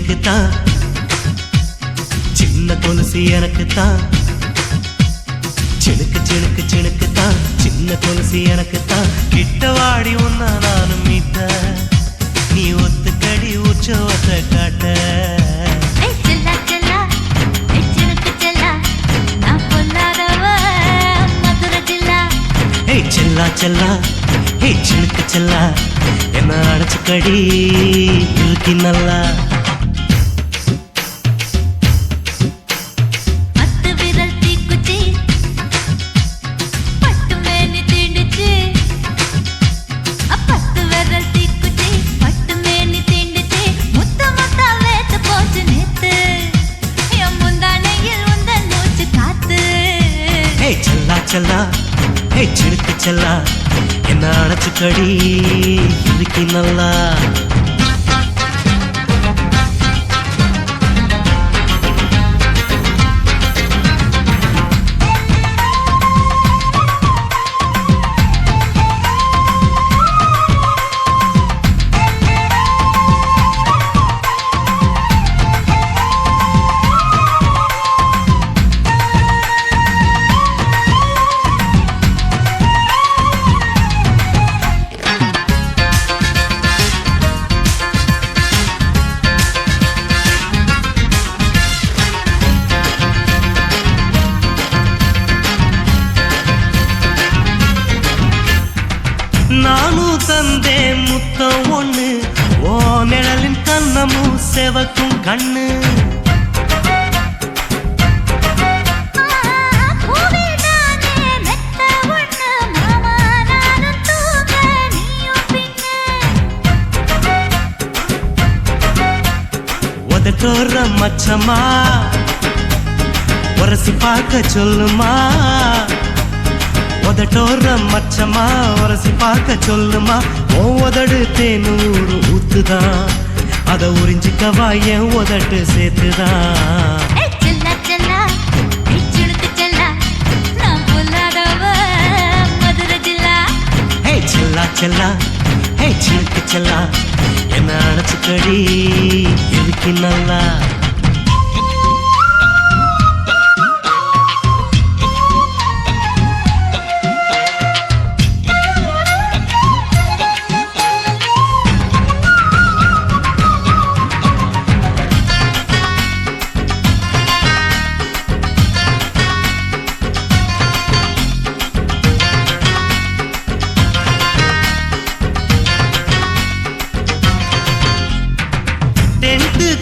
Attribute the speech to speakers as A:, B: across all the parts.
A: எனக்கு தான், சின்ன கொலுசு எனக்கு தான். சினுக்கு சினுக்கு சினுக்கு தான், சின்ன கொலுசு எனக்கு தான். கிட்ட வாடி உன்னா நானும் மீட்ட, நீ ஒத்துக்கடி உற்சவத்தை காட்ட. செல்லா செல்லா ஹே சினுக்கு செல்லா, என்ன அடைச்சுக்கடி இருக்கு நல்லா. செல்லா ஹே சினுக்கு செல்லா, என்ன அடைச்சுக்கடி இருக்கு நல்லா. நானும் தந்தே முத்தம் ஒண்ணு, ஓ நிழலின் கண்ணமும் செவக்கும் கண்ணு. உதட்டோர மச்சமா உரசி பார்க்க சொல்லுமா, உதட்டோர மச்சமா உரசி பார்க்க சொல்லுமா. உதடு தேனூறு ஊத்துதான், அத உறிஞ்சிக்கவா என் உதட்டு சேர்த்துதான். செல்லா செல்லா ஹே சினுக்கு செல்லா, என்ன அடைச்சுக்கடி இருக்கு நல்லா.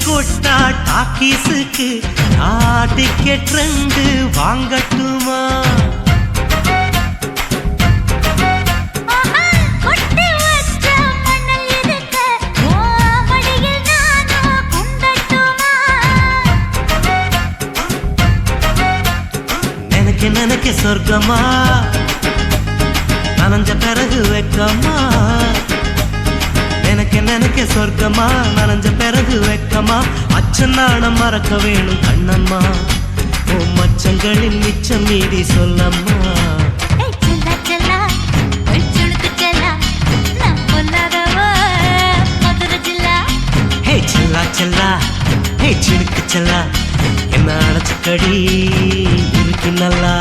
A: கொட்டா டாக்கீஸுக்கு டிக்கெட் 2 வாங்கட்டுமா? நினைக்க நினைக்க சொர்க்கமா, நனைஞ்ச பிறகு வெக்கமா. எனக்கு நினைக்க சொர்க்கமா, நனைஞ்ச பிறகு வெக்கமா. அச்சநாணம் மறக்க வேணும் கண்ணம்மா, ஓ மச்சங்களின் மிச்சம் மீறி சொல்லம்மா. ஹே செல்லா செல்லா ஹே சினுக்கு செல்லா, என்ன அடைச்சுக்கடி இருக்கு நல்லா.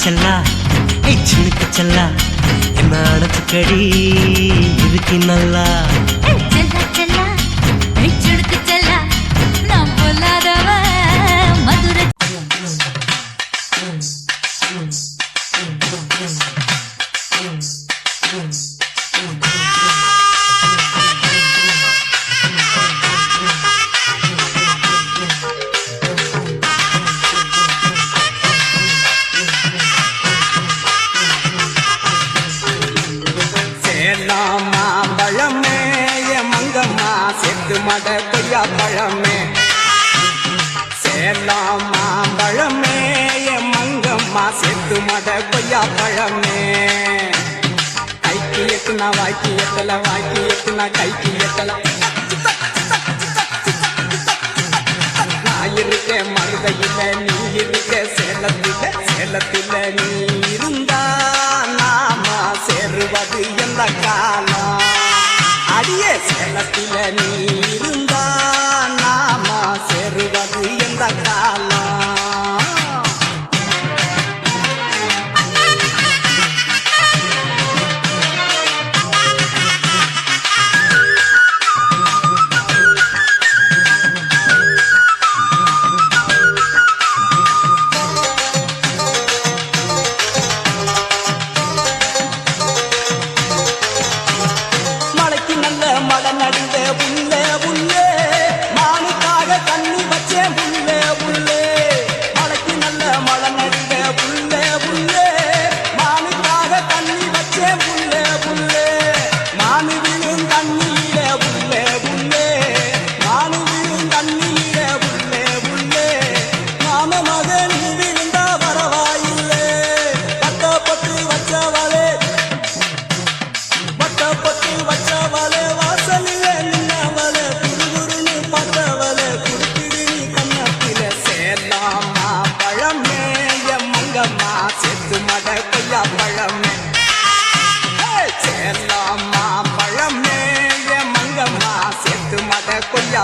A: செல்லா ஹே சினுக்கு செல்லா, என்ன அடைச்சுக்கடி இருக்கு நல்லா.
B: மாம்பழமே மங்கம்மா செத்து மட கொய்யா பழமே, சேலம் மாம்பழமே மங்கம்மா செத்து மட கொய்யா பழமே. கை கைக்கு எட்டுனா வாய்க்கு எட்டல வாய்க்கு எட்டுனா கைக்கு எட்டல நான் இருக்கேன் மருதையில நீ இருக்க சேலத்தில சேலத்தில நீ இருந்தா நாம சேருவது எந்த காலம் அடியே சேலத்தில நீ இருந்தா நாம சேருவது எந்த காலம்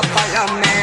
B: பழமே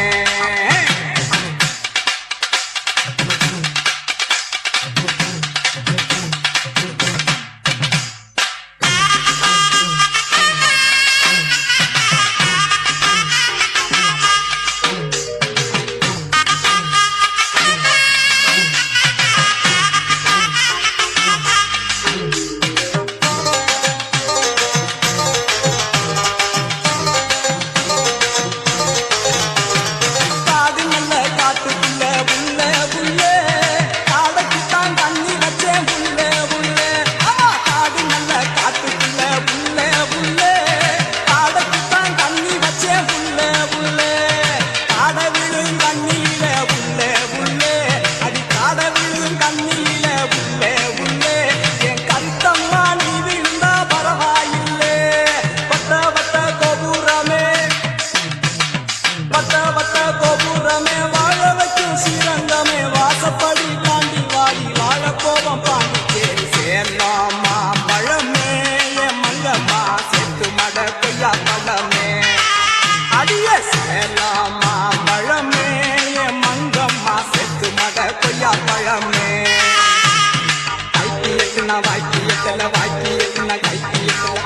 B: வாய்க்கு எட்டல வாய்க்கு எட்டுனா கைக்கு எட்டல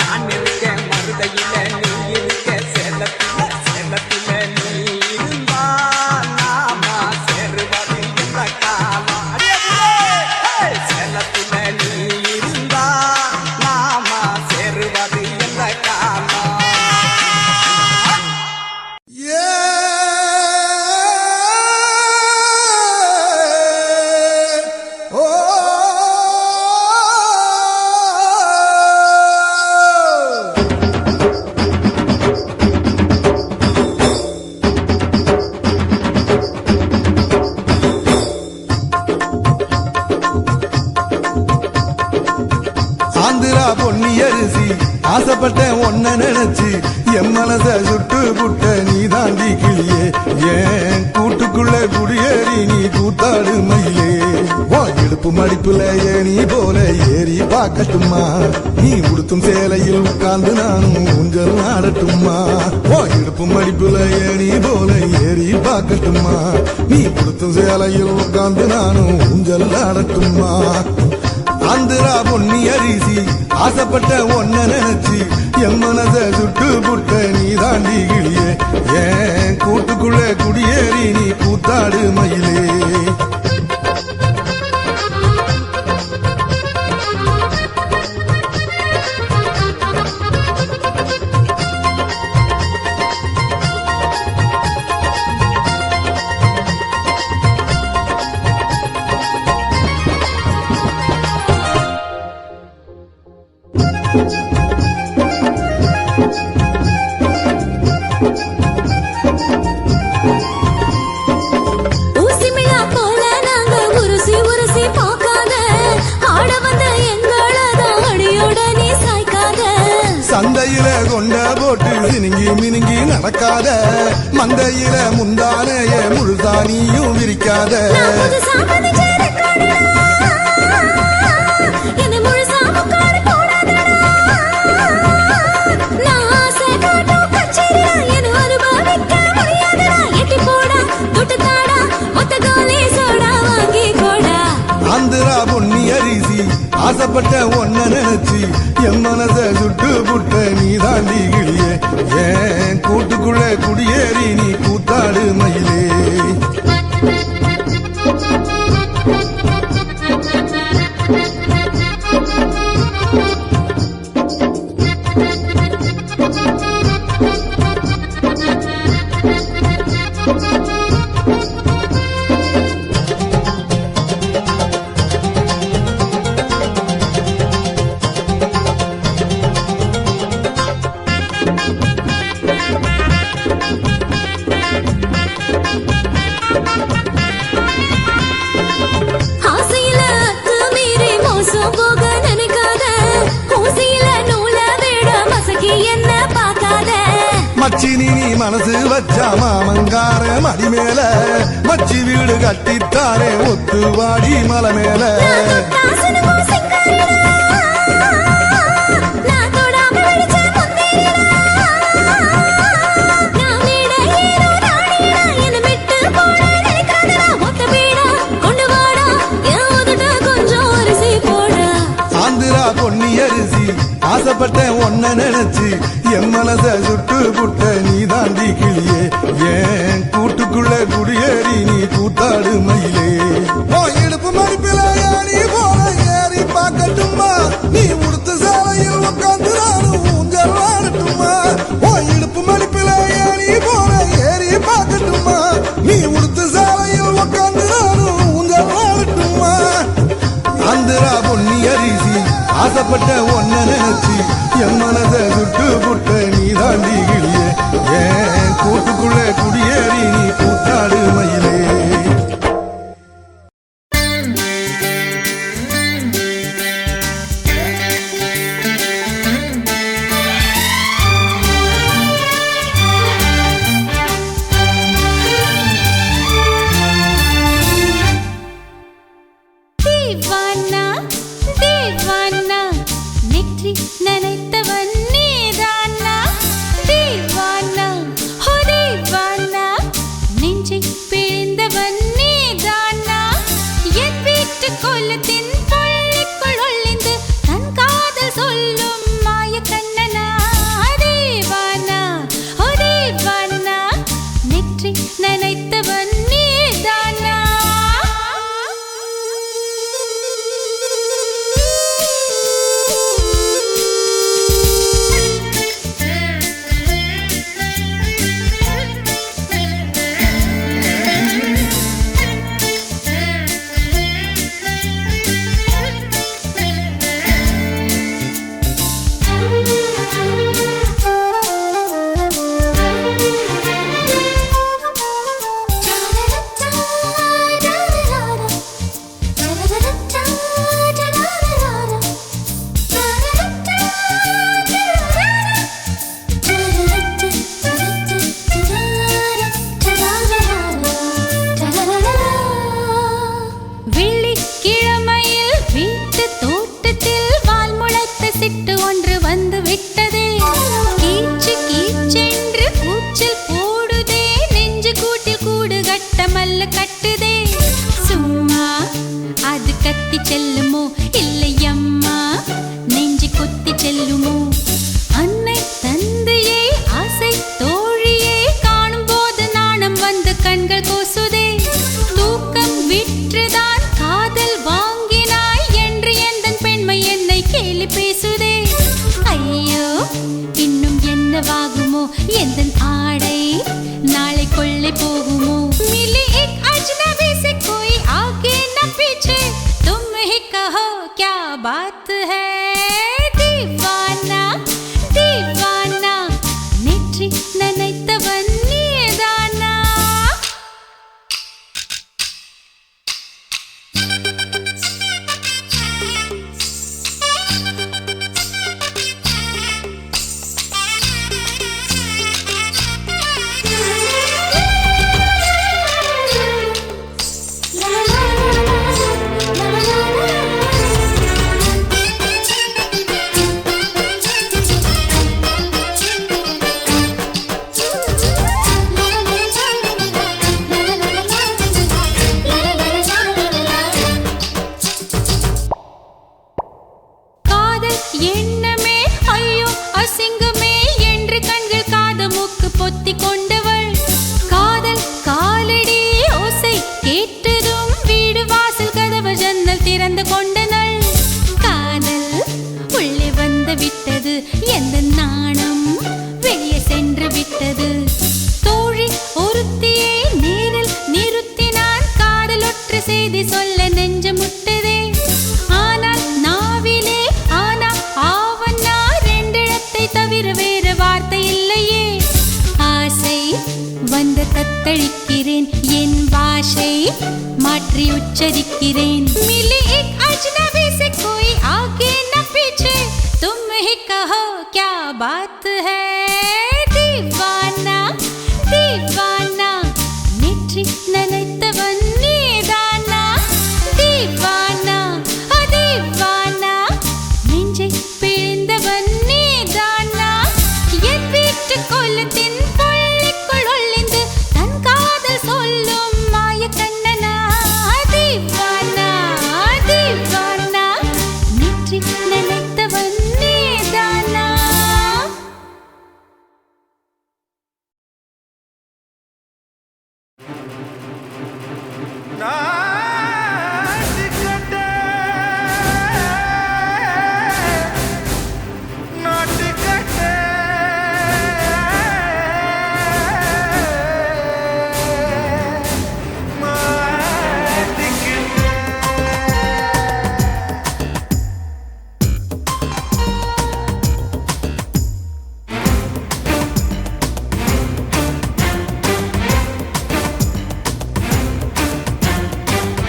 B: நான் இருக்கேன் மருதையில நீ இருக்க சேலத்தில சேலத்தில நீ இருந்தா நாம சேருவது எந்த காலம் சேலத்தில நீ இருந்தா நாம சேருவது எந்த காலம்
C: ஆந்திரா பொன்னி அரிசி ஆசைப்பட்டேன் ஒன்ன நினைச்சு என் மனச சுட்டு புட்ட நீ தாண்டி கிளியே ஏன் கூட்டுக்குள்ள குடியேறி நீ கூத்தாடு மயிலே ஓ இடுப்பு மடிப்புல ஏனி போல ஏறி பார்க்கட்டுமா நீ உடுத்தும் சேலையில் உட்கார்ந்து நானும் ஊஞ்சல் ஆடட்டுமா ஓ இடுப்பு மடிப்புல ஏனி போல ஏறி பார்க்கட்டுமா நீ உடுத்தும் சேலையில் உட்கார்ந்து நானும் ஊஞ்சல் ஆடட்டுமா ஆந்திரா பொன்னி அரிசி ஆசைப்பட்ட ஒன்ன நினைச்சு என் மனச சுட்டு புட்ட நீ தாண்டி கிளியே ஏன் கூட்டுக்குள்ள குடியேறி நீ கூத்தாடு மயிலே நெத்தியில கொண்ட போட்டு சினுங்கி மினுங்கி நடக்காத மந்தையில முந்தானைய முழுசா நீயும் விரிக்காத ஆந்திரா பொன்னி அரிசி ஆசைப்பட்ட ஒன்ன நினைச்சு என் மனச சுட்டு புட்ட நீ தாண்டி கிளியே ஏன் கூட்டுக்குள்ள குடியேறி நீ கூத்தாடு மயிலே மச்சி நீ மனசு வச்சா மாமங்கார மடி மேல மச்சி வீடு கட்டித்தாரே ஒத்து வாடி மலை மேல ஆந்திரா பொன்னி அரிசி ஆசைப்பட்ட ஒன்ன நினைச்சு என் மனச சுட்டு புட்ட நீ தாண்டி கிளியே ஏன் கூட்டுக்குள்ள குடியேறி நீ கூத்தாடு மயிலே இடுப்பு மடிப்பில நீ போல ஏறி பார்க்கட்டுமா நீ உடுத்து சாலையில் உட்காந்து நானும் ஊஞ்சல் ஆடட்டுமா இடுப்பு மடிப்பில நீ போல ஏறி பார்க்கட்டுமா நீ உடுத்து சாலையில் உட்காந்து நானும் ஊஞ்சல் ஆடட்டுமா ஆந்திரா பொன்னி அரிசி ஆசைப்பட்ட ஒன்ன நினைச்சு என் மனத சுட்டு புட்ட நீ தாண்டி கிளியே ஏன் கூட்டுக்குள்ள குடியேறி நீ கூத்தாடு மயிலே
D: मिली एक अजनबी से कोई आगे न पीछे तुम ही कहो செய்தி சொல்ல நெஞ்சு முட்டுதே. ஆனால் நாவிலே ஆனா ஆவன்னா ரெண்டிடத்தை தவிர வேறு வார்த்தை இல்லையே. ஆசை வந்து தத்தளிக்கிறேன், என் பாஷை மாற்றி உச்சரிக்கிறேன். मिली एक अजनबी से कोई आगे न पीछे, तुम ही कहो क्या बात है. दीवाना दीवाना नेற்றி நினைத்தவன் நீதானா. दीवाना दीवाना நெஞ்சை பிழிந்தவன் நீதானா. என் வீட்டு கொல்லத்தின் பள்ளிக்குள் ஒளிந்து தன் காதல் சொல்லும் மாய கண்ணனா. दीवाना दीवाना நேற்றி நினைத்தவன் நீதானா.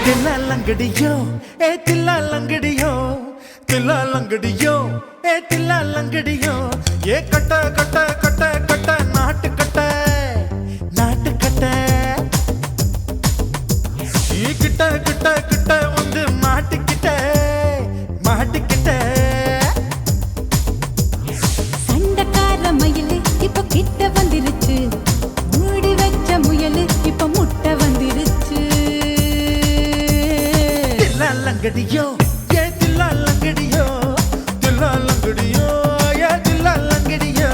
E: தில்லாலங்கடியோ ஏ தில்லாலங்கடியோ, தில்லாலங்கடியோ ஏ தில்லாலங்கடியோ. ஏ கட்ட கட்ட கட்ட கட்ட நாட்டு கட்ட நாட்டு கட்ட. நீ கிட்ட கிட்ட கிட்ட வந்து மாட்டிக்கிட்ட மாட்டிக்கிட்ட.
D: சண்டக்கார மயிலு இப்ப கிட்ட வந்துருச்சு, மூடி வச்ச முயலு இப்ப முட்டை வந்துருச்சு.
E: தில்லாலங்கடியோ ஏ தில்லாலங்கடியோ, தில்லாலங்கடியோ ஏ தில்லாலங்கடியோ.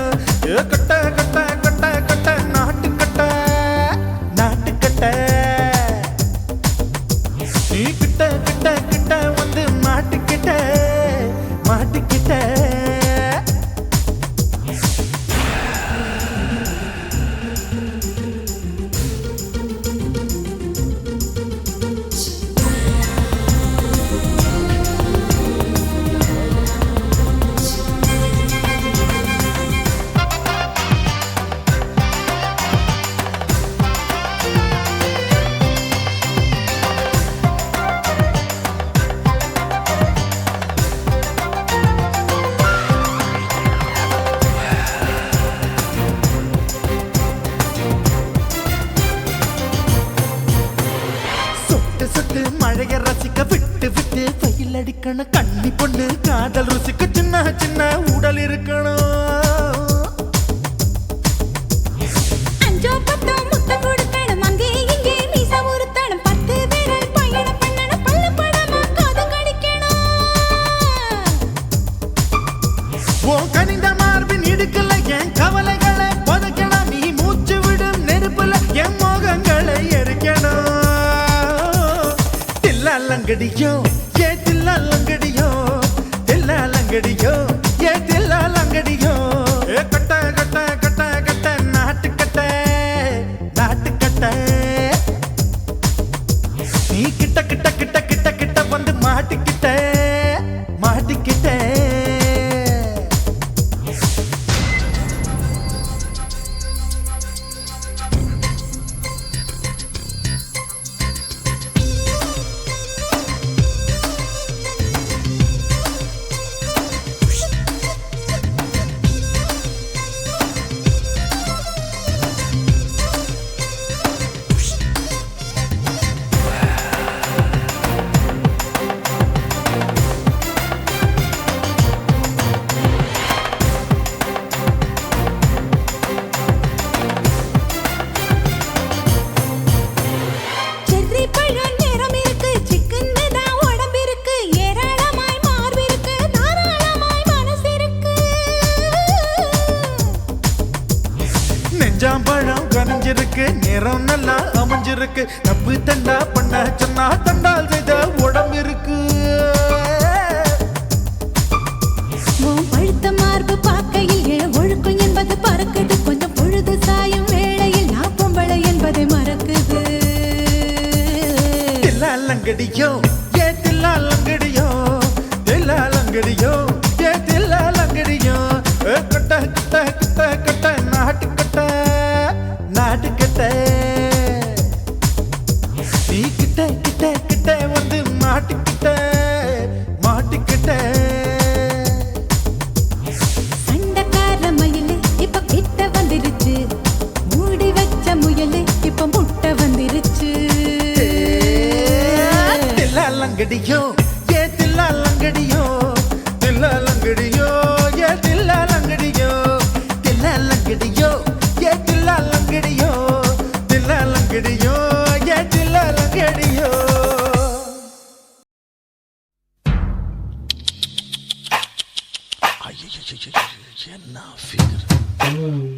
E: ஏ கட்ட கட்ட கட்ட கட்ட நாட்டு கட்ட நாட்டு கட்ட. நீ கிட்ட கிட்ட கிட்ட வந்து மாட்டிக்கிட்ட மாட்டிக்கிட்ட. சொட்டு சொட்டு மழைய ரசிக்க விட்டு விட்டு வெயில் அடிக்கணும். கண்ணி பொண்ணு காதல் ருசிக்க சின்ன சின்ன உடல் இருக்கணும்.
D: அஞ்சோ பத்தோ முட்டை கொடுக்கணும், அங்கே இங்கே மீச உருத்தணும். 10 விரல் பயணம் பண்ணணும், பல்ல படமா காது கடிக்கணும்.
E: உன் கனிந்த மார்பின் இடுக்கல என் கவலைகளை புதைக்கணும். நீ மூச்சு விடும் நெருப்புல என் மோகங்களை எரிக்கணும். தில்லாலங்கடியோ ஏ தில்லாலங்கடியோ, தில்லாலங்கடியோ ஏ தில்லாலங்கடியோ. ஏ கட்ட கட்ட கட்ட கட்ட நாட்டு கட்ட நாட்டு கட்ட. நீ கிட்ட கிட்ட கிட்ட கிட்ட கிட்ட வந்து மாட்டிக்கிட்ட மாட்டிக்கிட்ட.
D: செர்ரி பழம் நிறம் இருக்கு, சிக்கன்னு தான் உடம்பு இருக்கு. ஏராளமாய் மார்பு இருக்கு, தாராளமாய் மனசு இருக்கு.
E: நெஞ்சாம்பழம் கனிஞ்சிருக்கு, நிறம் நல்லா அமைஞ்சிருக்கு. தப்பு தண்டா பண்ண சொன்னா தண்டால் செய்த உடம்பு இருக்கு.
D: உன் பழுத்த மார்பு பார்க்கையில் இள ஒழுக்கம் என்பது பறக்குது. கொஞ்சம் பொழுது சாயும் வேளையில் நான் பொம்பளை என்பதை மறக்குது.
E: தில்லால தில்லாலங்கடியோ ஏ தில்லாலங்கடியோ தில்லாலங்கடியோ ஏ தில்லாலங்கடியோ கட்ட கட்ட கட்ட கட்ட நாட்டுக்கட்ட நாட்டுக்கட்ட நீ கிட்ட கிட்ட கிட்ட வந்து மாட்டிக்கிட்ட மாட்டிக்கிட்ட
D: சண்டக்கார மயிலு இப்ப கிட்ட வந்துருச்சு மூடி வச்ச முயலு இப்ப முட்டை வந்துருச்சு
E: தில்லாலங்கடியோ ஏ தில்லாலங்கடியோ தில்லாலங்கடியோ ஏ தில்லாலங்கடியோ தில்லாலங்கடியோ ஏ தில்லாலங்கடியோ தில்லாலங்கடியோ ஏ தில்லாலங்கடியோ
C: என்ன ஃபிகர்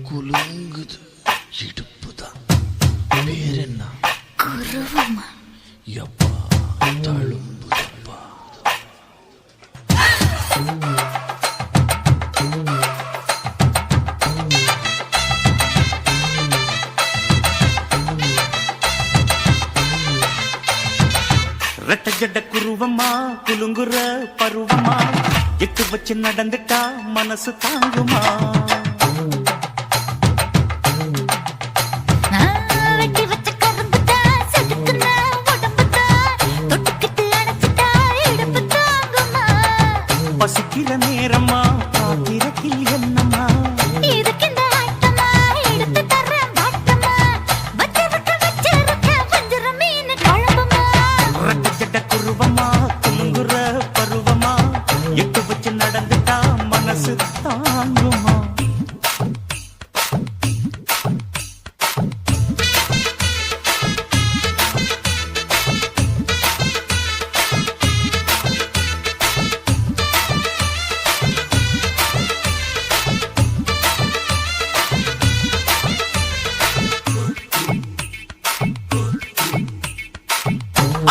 C: குலுங்குது இடுப்புதான் பேர் என்ன
D: குருவமா
C: எப்பா தழும்புதப்பா
A: ரெட்ட ஜட குருவமா குலுங்குற பருவமா எட்டு வச்சு நடந்துட்டா மனசு தாங்குமா
D: வெட்டி வச்ச கரும்புதா செதுக்குன உடம்புதா தொட்டுக்கிட்டு அணைச்சிட்டா இடுப்பு தாங்குமா
A: பசிக்கிற நேரமா காத்திரத்தில் என்னம்மா
D: இதுக்கு இந்த ஆட்டமா எடுத்து தர்றேன் பாட்டமா வச்சிருக்க வஞ்சிர மீன் குழம்புமா
A: ரெட்ட ஜட குருவமா குலுங்குற பருவமா எட்டு வச்சு நடந்துட்டா மனசு தாங்குமா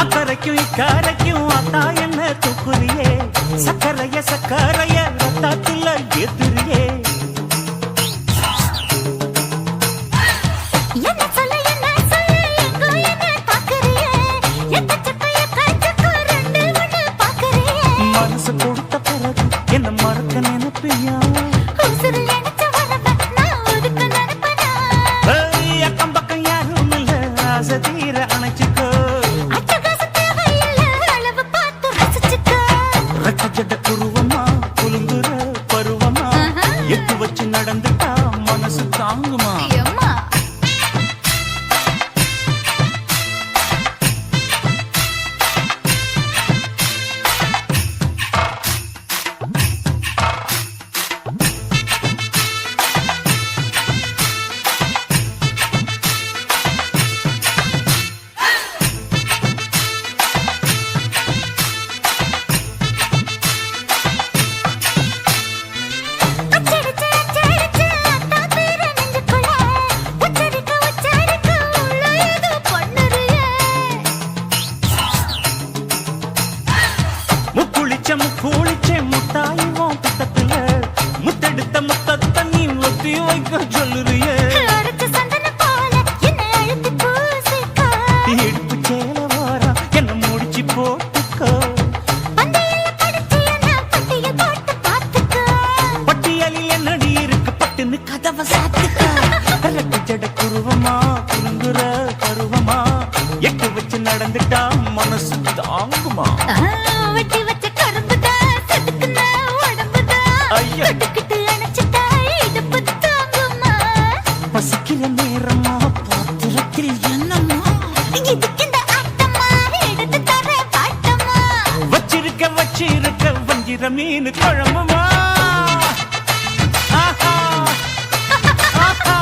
A: அக்கறைக்கும் இக்கரைக்கும் அத்தா என்ன தூக்குறியே சக்கரைய சக்கரைய ரத்தாத்துல ஏத்துறியே
D: என்ன சொல்ல எங்கோ என்ன பாக்குறியே எக்கச்சக்க ரெண்டு ஒண்ணு பாக்குறியே
A: மனசு கொடுத்த பிறகு என்ன மறக்க நினைப்பியா
D: உசுறு நினைச்ச உடம்ப நான் ஒதுக்க நினைப்பனா
A: அக்கம் பக்கம் யாரும் இல்ல ஆசை தீர அணைச்சிக்கோ
D: அட்டகாச தேவையில்ல அளவு பார்த்து ரசிச்சுக்க
A: ரெட்ட ஜட குருவமா குலுங்குற பருவமா எட்டு வச்சு நடந்துட்டா மனசு தாங்குமா
D: அம்மா அச்சடிச்சு அத்தா பேர நெஞ்சுக்குள்ள உச்சரிக்க உள்ள ஏதோ பண்ணுறியே
A: முக்குளிச்ச முத்தாயுவோம் பக்கத்துல முத்தெடுத்த முத்தத்தை நீ ஒத்தி வைக்க சொல்லுறியே
D: அரைச்ச சந்தனம் போல என்னை அழுத்தி பூசிக்கோ
A: இடுப்பு சேல வாரா என்ன முடிச்சு போட்டுக்கோ
D: பந்தையில படிச்சு என்ன பட்டியல் போட்டு பார்த்துக்கோ
A: பட்டியலில் என்னடி இருக்கு பட்டுன்னு கதவை சாத்துக்கோ ரெட்ட ஜட குருவமா குலுங்குற பருவமா எட்டு வச்சு நடந்துட்டா மனசு தாங்குமா
D: வெட்டி வச்ச கரும்புதா செதுக்குன உடம்புதா
A: ஐயா.
D: தொட்டுக்கிட்டு அணைச்சிட்டா இடுப்பு தாங்குமா
A: பசிக்கிற நேரமா பாத்திரத்தில் என்னம்மா
D: இதுக்கு இந்த ஆட்டமா எடுத்து தர பாட்டமா
A: வச்சிருக்க வஞ்சிர மீன் குழம்புமா ஆஹா ஆஹா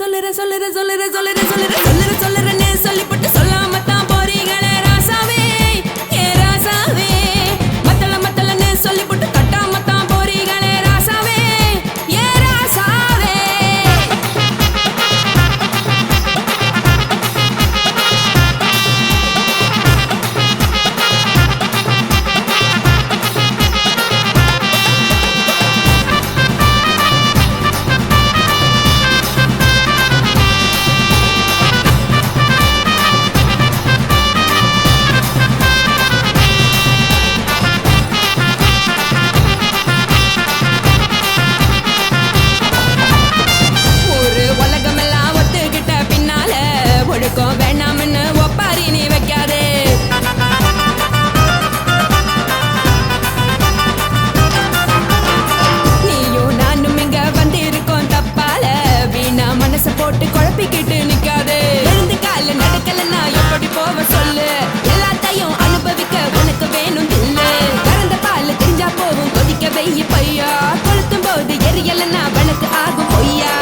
D: சொல்லுறேன்னு சொல்லிப்பட்டு சொல்லாம தான் போறீங்களே ராசாவே ஏ ராசாவே மத்தளன்னு சொல்லிப்பட்டு தட்டாம தான் போறீங்களே ராசாவே ஏ ராசாவே வேணாம்னு ஒப்பாரி நீ வைக்காதே நீயும் நானும் இங்க வந்து இருக்கோம் தப்பால வீணா மனச போட்டு குழப்பிக்கிட்டு நிக்காதே எழுந்து கால நடக்கலன்னா எப்படி போவ சொல்லு எல்லாத்தையும் அனுபவிக்க உனக்கு வேணும் தில்லு கறந்த பால் தெரிஞ்சா போகும் கொதிக்க வெய்ய பையா கொளுத்தும் போது எரியலன்னா வழக்கு ஆகும் பொய்யா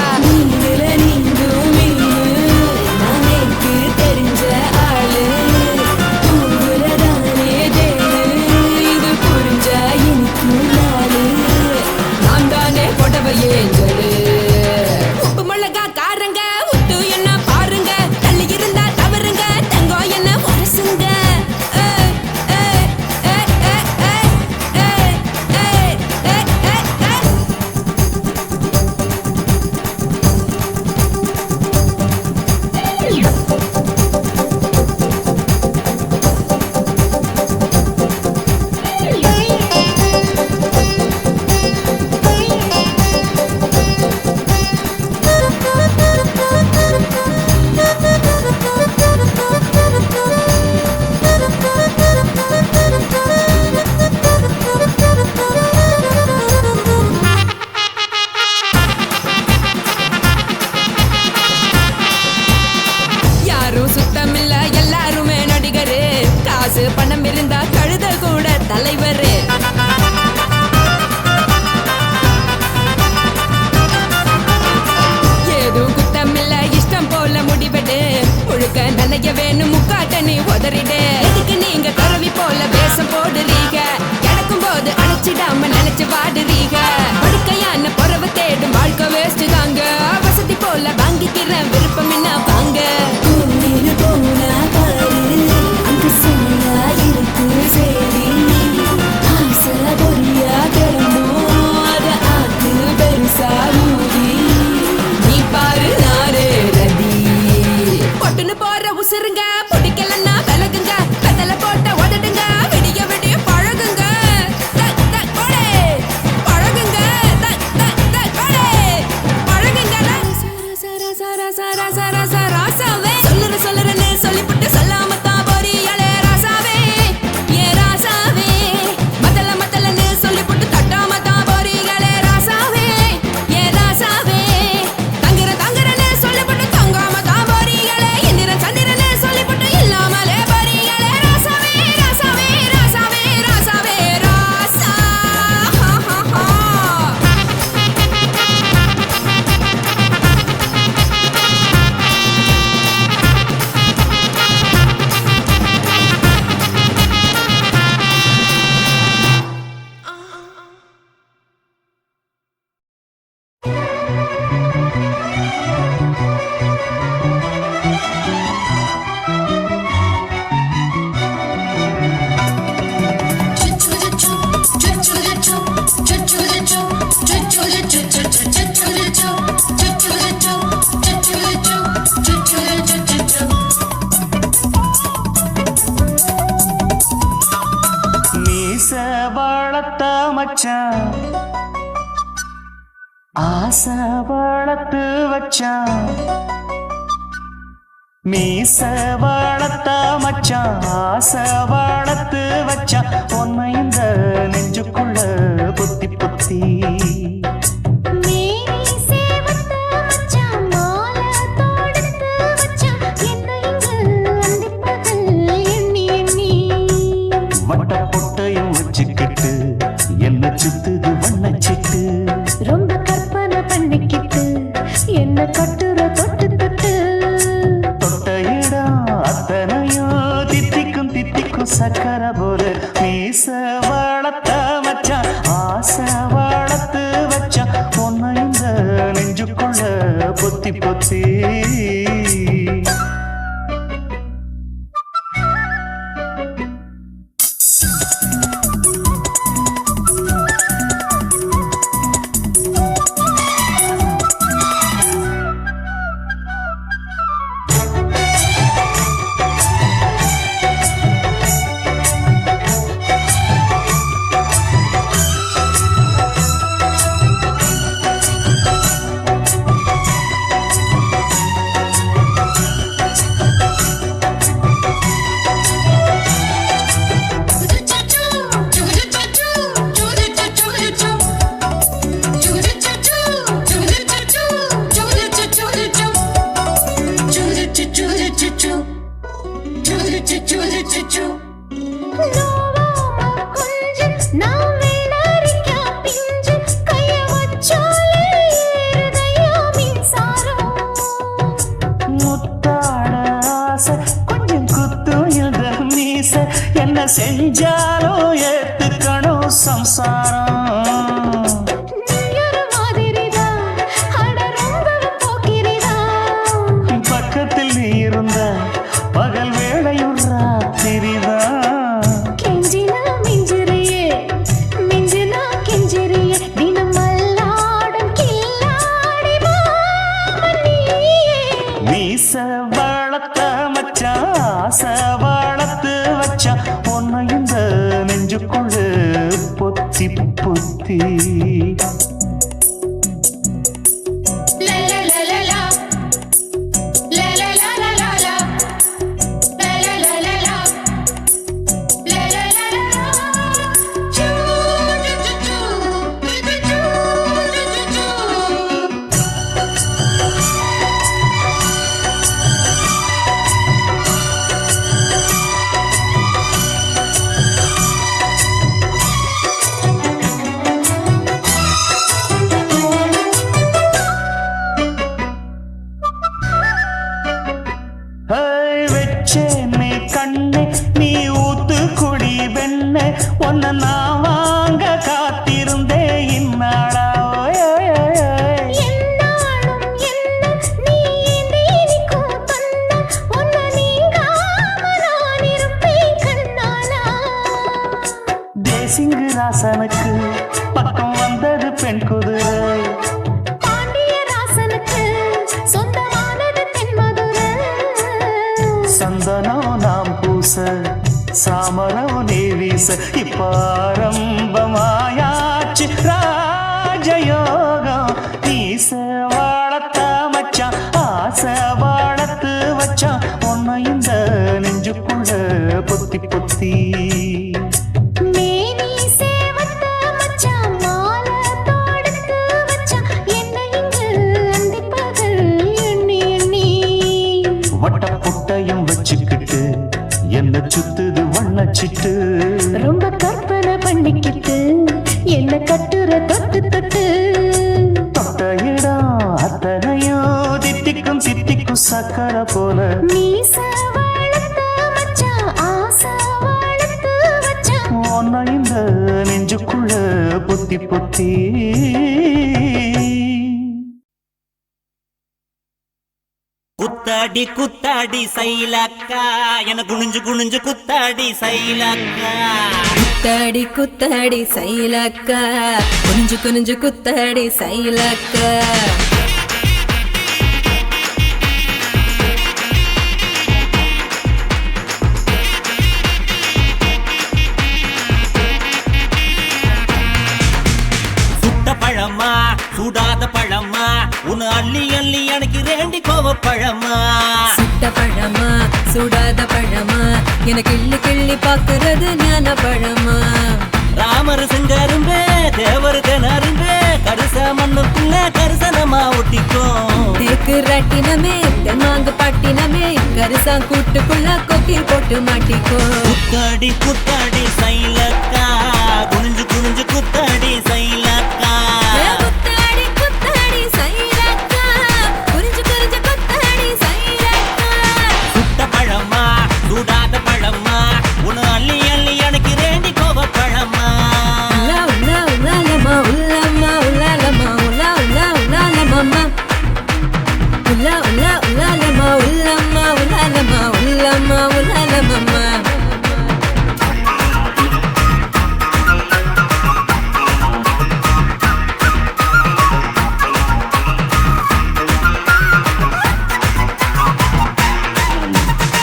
D: உப்பு மிளகா காரங்க உத்து என்ன பாருங்க தள்ளி இருந்தா தவறுங்க தங்கம் என்ன உரசுங்க சுத்தமில்ல எல்லாருமே நடிகரு காசு பணம் இருந்தா கழுத கூட தலைவரு ஏதும் குத்தமில்ல இஷ்டம் போல முடிவெடு முழுக்க நனைய வேணும் முக்காட்ட நீ உதறிடு எதுக்கு நீங்க துறவி போல வேஷம் போடுறீங்க கிடக்கும் போது அணைச்சிடாம நினைச்சு வாடுறீங்க படுக்கையான பொறவை தேடும் வாழ்க்கை வேஸ்ட் தாங்க வசதி போல வாங்கிக்கிற விருப்பம் என்ன வாங்க நீ பாரு நாரே ரதி பொட்டுன்னு போற உசுருங்க பிடிக்கலன்னா விலகுங்க கதல போட்ட உதடுங்க விடிய விடிய பழகுங்க பழகுங்க பழகுங்க ராசாவே சொல்லுறேன்னு சொல்லிவிட்டு சொல்லாம தான் போறியாளே ராசாவே ஏ ராசாவே மத்தளன்னு சொல்லிவிட்டு தட்டாம தான் போறீங்களே ராசாவே ஏ ராசாவே தங்குறேன்னு சொல்லிவிட்டு தங்காம தான் போறீங்களே இந்திரன் சந்திரன்னு சொல்லிவிட்டு இல்லாமலே போறீங்களே ராசாவே ராசாவே ராசாவே ராசாவே ராசா
A: மீச வளர்த்த மச்சான் ஆசை வளர்த்து வச்சான் மீச வளர்த்த மச்சான் ஆசை வளர்த்து வச்சான் பொன்னை இந்த நெஞ்சுக்குள்ள புத்தி புத்தி வட்ட பொட்டையும் வச்சுக்கிட்டு என்ன சுத்துது வண்ணச்சிட்டு
F: ரொம்ப கற்பனை பண்ணிக்கிட்டு என்ன கட்டுற தொட்டு
A: கொஞ்சம் குத்து இந்த மீச என்ன செஞ்சாலும் ஏத்துக்கணும் சம்சாரம் பக்கத்தில் நீ இருந்த பகல் வேளையும் ராத்திரிதான்
F: கெஞ்சினா மிஞ்சிரியே மிஞ்சினா கெஞ்சிரியே தினம் மல்லாடும் கில்லாடி மாமணியே
A: மீச வளர்த்த மச்சான் ஆசை வளர்த்து வச்சான் உன்னை இந்த நெஞ்சுக்குள்ள பொத்தி பொத்தி வெச்சேனே கண்ணே நீ ஊத்து குடி வெண்ணே உன்னை நான் வாங்க காத்திருந்தே இந்நாளா
F: என்னாலும் என்ன நீ நீக்கும் தந்த உன்னை நீங்காம நான் இருப்பேன் கண்ணாலா
A: தேசிங்கு ராசனுக்கு பக்கம் வந்தது பெண் குதிரை
F: பாண்டிய ராசனுக்கு சொந்தமானது தென்மதுரை
A: சந்தனம் நாம் பூச சாமரம் நீ வீச இப்பாரம்பமாயாச்சு ராஜயோகம் நீச வாழத்த மச்சான் ஆசை வாழத்து வச்சான் உன்னை இந்த நெஞ்சுக்குள்ள பொத்தி பொத்தி
F: மேனி சேவத்த மச்சான் மாலை தொடுத்து வச்சான் என்னை இங்கு அந்திப்பகல் எண்ணி எண்ணி
A: வட்ட புட்டையும் வச்சுக்கிட்டு என்ன சுத்துது வண்ணச்சிட்டு
F: ரொம்ப கற்பனை பண்ணிக்கிட்டு என்ன கட்டுற தொட்டு தொட்டு
A: தொட்ட இடம் அத்தனையும் தித்திக்கும் தித்திக்கும் சக்கரை போல
F: மீச வளர்த்த மச்சான் ஆசை வளர்த்து வச்சான்
A: உன்னை இந்த நெஞ்சுக்குள்ள பொத்தி பொத்தி
G: குத்தாடி குத்தாடி சைலக்கா என குனிஞ்சு குனிஞ்சு குத்தாடி சைலக்கா
D: குத்தாடி குத்தாடி சைலக்கா குனிஞ்சு குனிஞ்சு குத்தாடி சைலக்கா
G: சுட்ட பழமா சுடாத பழமா உன்னை அள்ளி அள்ளி எனக்கு ரேண்டி கோவ பழமா
D: சுட்ட பழமா சுடாத பழமா எனக்கு கிள்ளி கிள்ளி பாக்குறது ஞான பழமா
G: ராமர் செங்கரும்பே தேவர் தெனரும்பே கரிச மண்ணுக்குள்ள கரிசனமா ஒட்டிக்கும்
D: தேக்கு ராட்டினமே தெம்மாங்கு பாட்டினமே கரிசா கூட்டுக்குள்ள கொக்கி போட்டு மாட்டிக்கோ
G: குத்தாடி குத்தாடி சைலக்கா குனிஞ்சு குனிஞ்சு குத்தாடி சைலக்கா
D: குத்தாடி குத்தாடி சைலக்கா குனிஞ்சு குனிஞ்சு குத்தாடி சைலக்கா
G: சுட்ட பழமா சுடாத பழமா உன்னை அள்ளி அள்ளி எனக்கு ரேண்டி கோவ பழமா
D: உலா உலா உலாலமா உலாமா உலாலமா உலா உலா உலாலமா உலா உலா உலாலமா உலாமா உலாலமா உலாமா உலாலமா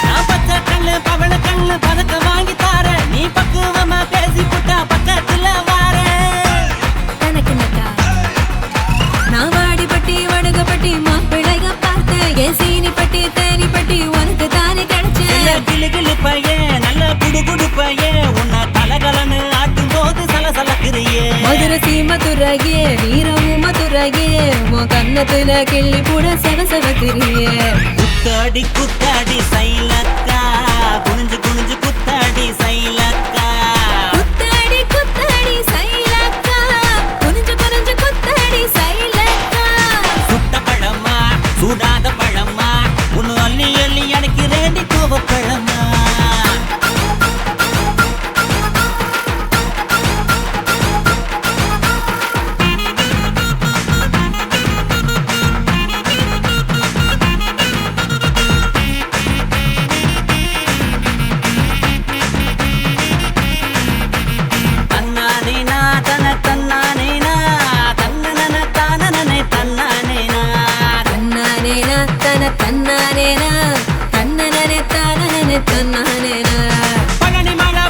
G: நான் பச்சை கண்ணு பவள கண்ணு பதக்க வாங்கி தார நீ பக்குவமா பேசி புட்டா பக்கத்துல வார
D: தனக்கு நக்கா நான் வாடிப்பட்டி வடுகப்பட்டி மாப்பிள்ளைக பார்த்தேன் என் சீனி பட்டி தேனி பட்டி உனக்கு தானே கிடைச்சேன்
G: கிளு கிளு பையன் நல்ல குடு குடு பையன் உன்னை கலகலன்னு ஆட்டும் போது சலசலக்குறியே
D: மதுரை சீமதுரையே வீரமும் மதுரையே உன் கண்ணத்துல கிள்ளி கூட செவ செவக்கிறியே
G: குத்தாடி குத்தாடி சைலக்கா குனிஞ்சு குனிஞ்சு குத்தாடி சைலக்கா
D: குத்தாடி குத்தாடி சைலக்கா குனிஞ்சு குனிஞ்சு குத்தாடி சைலக்கா
G: சுட்ட பழமா சூடாத பழமா உன்னு அள்ளி அள்ளி எனக்கு ரேண்டி கோவ பழமா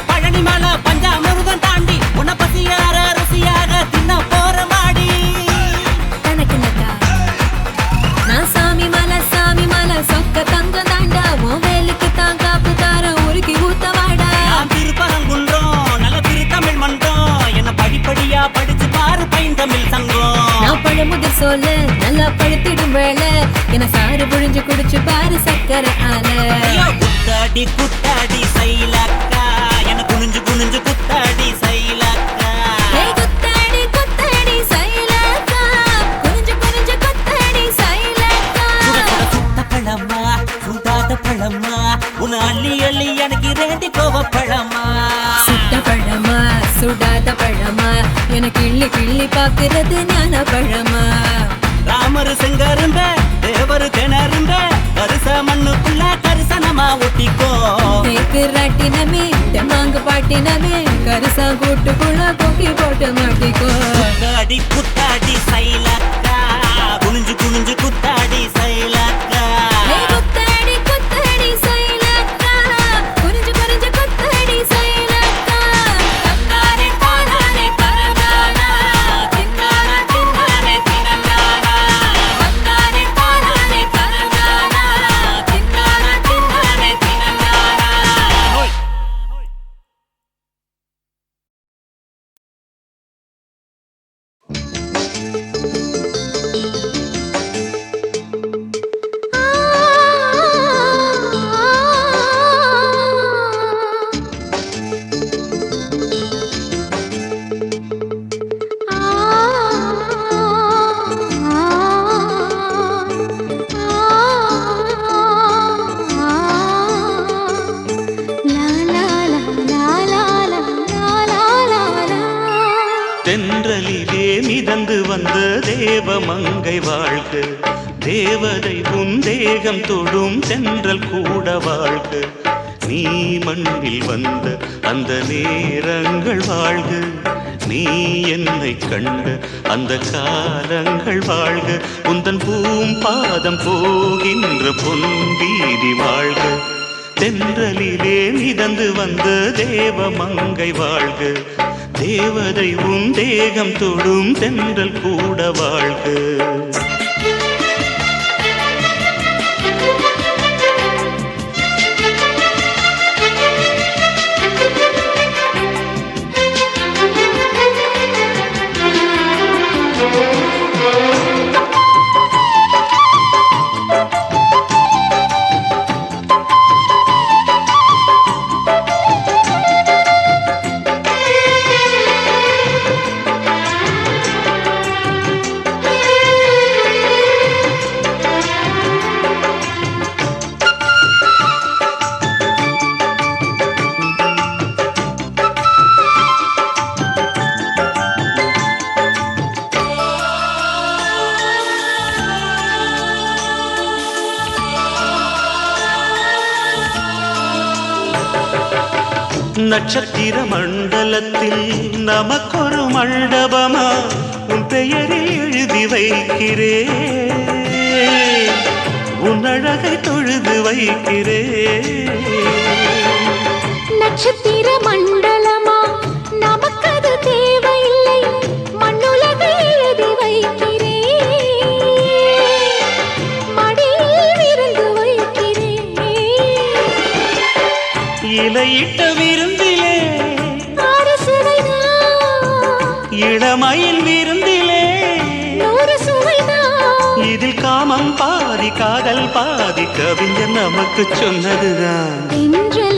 G: பழனி மலை பஞ்சாமிருதம் தாண்டி உன்னை பசியார ருசியாக தின்ன போற மாடி
D: நான் சாமி மலை சொக்க தங்கம் தாண்டா உன் வேலுக்கு தான் காப்பு தார உருக்கி ஊத்தவாடா
G: நான் திருப்பரங்குன்றம் நல்ல திருத்தமிழ் மன்றம் என்ன படிப்படியா படிச்சு பாரு பைந்தமிழ் சங்கம்
D: நான் பழமுதிர் சொல்ல நல்லா பழுத்திடும் வேளை என சாறு புழிஞ்சு குடிச்சு பாரு சக்கரை ஆல
G: குத்தாடி குத்தாடி சைலக்கா என குனிஞ்சு குனிஞ்சு குத்தாடி சைலக்கா
D: குத்தாடி குத்தாடி சைலக்கா குனிஞ்சு குனிஞ்சு குத்தாடி சைலக்கா
G: சுட்ட பழமா சுடாத பழமா உன்னை அள்ளி அள்ளி எனக்கு ரேண்டி கோவ பழமா
D: சுட்ட பழமா சுடாத பழமா எனக்கு கிள்ளி கிள்ளி பாக்குறது ஞான பழமா
G: ராமர் செங்கருந்த தேவர் திணறுந்த கரிச மண்ணுக்குள்ள கரிசனமா ஒட்டிக்கோ
D: தேக்கு ராட்டினமே தெம்மாங்கு பாட்டினமே கரிசா கூட்டுக்குள்ள கொக்கி போட்டு மாட்டிக்கோ
G: குத்தாடி குத்தாடி சைலக்கா குனிஞ்சு குனிஞ்சு குத்தாடி சைலக்கா
D: குத்தாடி குத்தாடி சைலக்கா குனிஞ்சு குனிஞ்சு குத்தாடி சைலக்கா தன்னாரே தானாரே பரதானா தின்னாரே தின்னாரே தினங்கானா தன்னாரே தானாரே பரதானா தின்னாரே தின்னாரே தினங்கானா
A: தென்றலிலே மிதந்து வந்த தேவமங்கை வாழ்க தேவதை உன் தேகம் தொடும் தென்றல் கூட வாழ்க நீ மண்ணில் வந்த அந்த நேரங்கள் வாழ்க நீ என்னை கண்ட அந்த காலங்கள் வாழ்க உந்தன் பூம்பாதம் போகின்ற பொன்வீதி வாழ்க தென்றலிலே மிதந்து வந்த தேவமங்கை வாழ்க தேவதை உன் தேகம் தொடும் தென்றல் கூட வாழ்க நட்சத்திர மண்டலத்தில் நமக்கொரு மண்டபமா உன் பெயரில் எழுதி வைக்கிறேன் உன் அழகை தொழுது வைக்கிறேன்
F: நட்சத்திர மண்டலமா நமக்கது தேவையில்லை மண்ணுலகை எழுதி வைக்கிறேன் மடியில் விருந்து வைக்கிறேன்
A: இலையிட்ட விருந்திலே
F: ஆறு சுவைதான்
A: இளமையில் விருந்திலே
F: நூறு சுவைதான்
A: இதில் காமம் பாதி காதல் பாதி கவிஞர் நமக்கு சொன்னதுதான்
F: என்று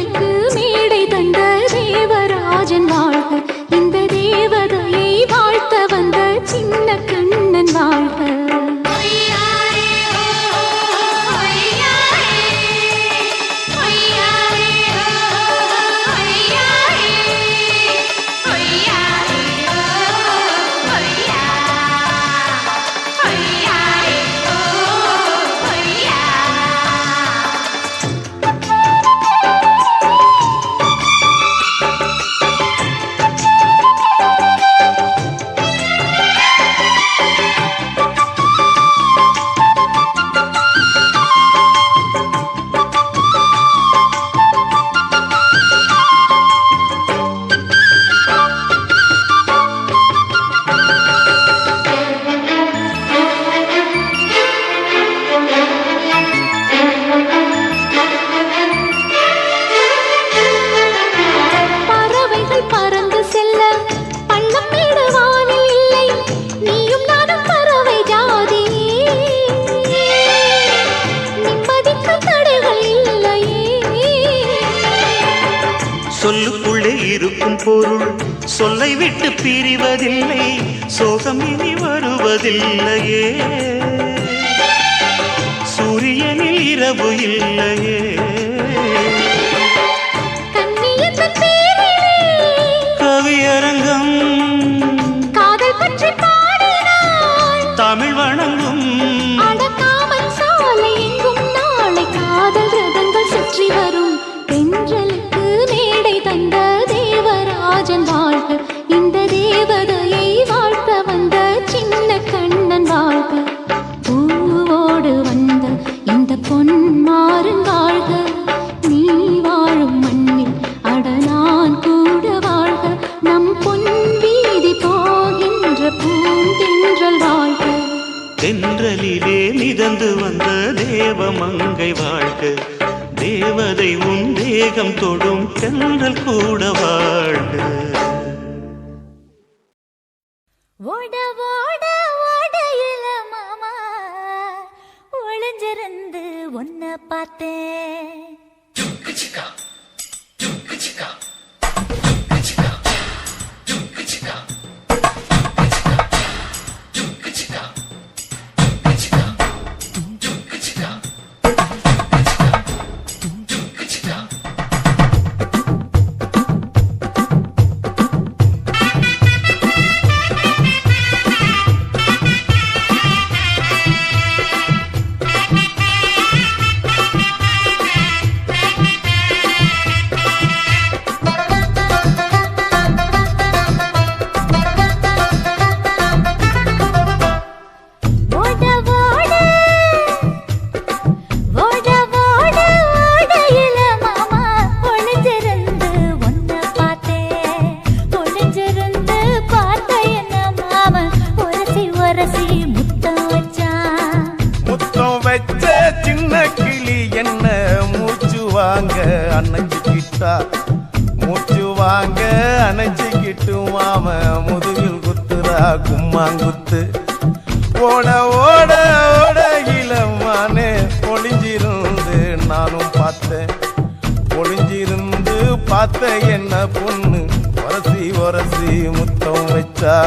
F: தேவராஜன் வாழ்க, இந்த தேவதையை வாழ்த்த வந்த சின்ன கண்ணன் வாழ்க.
A: சொல்லுக்குள்ளே இருக்கும் பொருள் சொல்லை விட்டு பிரிவதில்லை, சோகம் இனி வருவதில்லையே, சூரியனில் இரவு இல்லையே. கவியரங்கம்
F: காதல் பற்றி பாடினாள்,
A: தமிழ் வணங்கும்
F: அடக்காமல் சாலை எங்கும் நாளை காதல் ரதங்கள் சுற்றி வரும். தென்றலுக்கு மேடை தந்த தேவராஜன் வாழ்க, இந்த தேவதையை வாழ்த்த வந்த சின்ன கண்ணன் வாழ்க. பூவோடு வந்த இந்த பொன்மாறன் வாழ்க, நீ வாழும் மண்ணில் அட நான் கூட வாழ்க. நம் பொன் வீதி போகின்ற பூந்தென்றல் வாழ்க.
A: தென்றலிலே மிதந்து வந்த தேவமங்கை வாழ்க, தேவதை உன் தேகம் தொடும் தென்றல் கூட வாழ்க.
F: ஓட ஓட ஓடையில மாமா ஒளிஞ்சிருந்து ஒன்ன பார்த்தேன்.
C: மூச்சு வாங்க அணைச்சிக்கிட்டு மாம முதுகில் குத்துரா கும்மாங்குத்து. ஓட ஓட ஓட இளமானே ஒளிஞ்சிருந்து நானும் பார்த்தேன், ஒளிஞ்சிருந்து பார்த்த என்ன பொண்ணு ஒரசி ஒரசி முத்தம் வச்சா.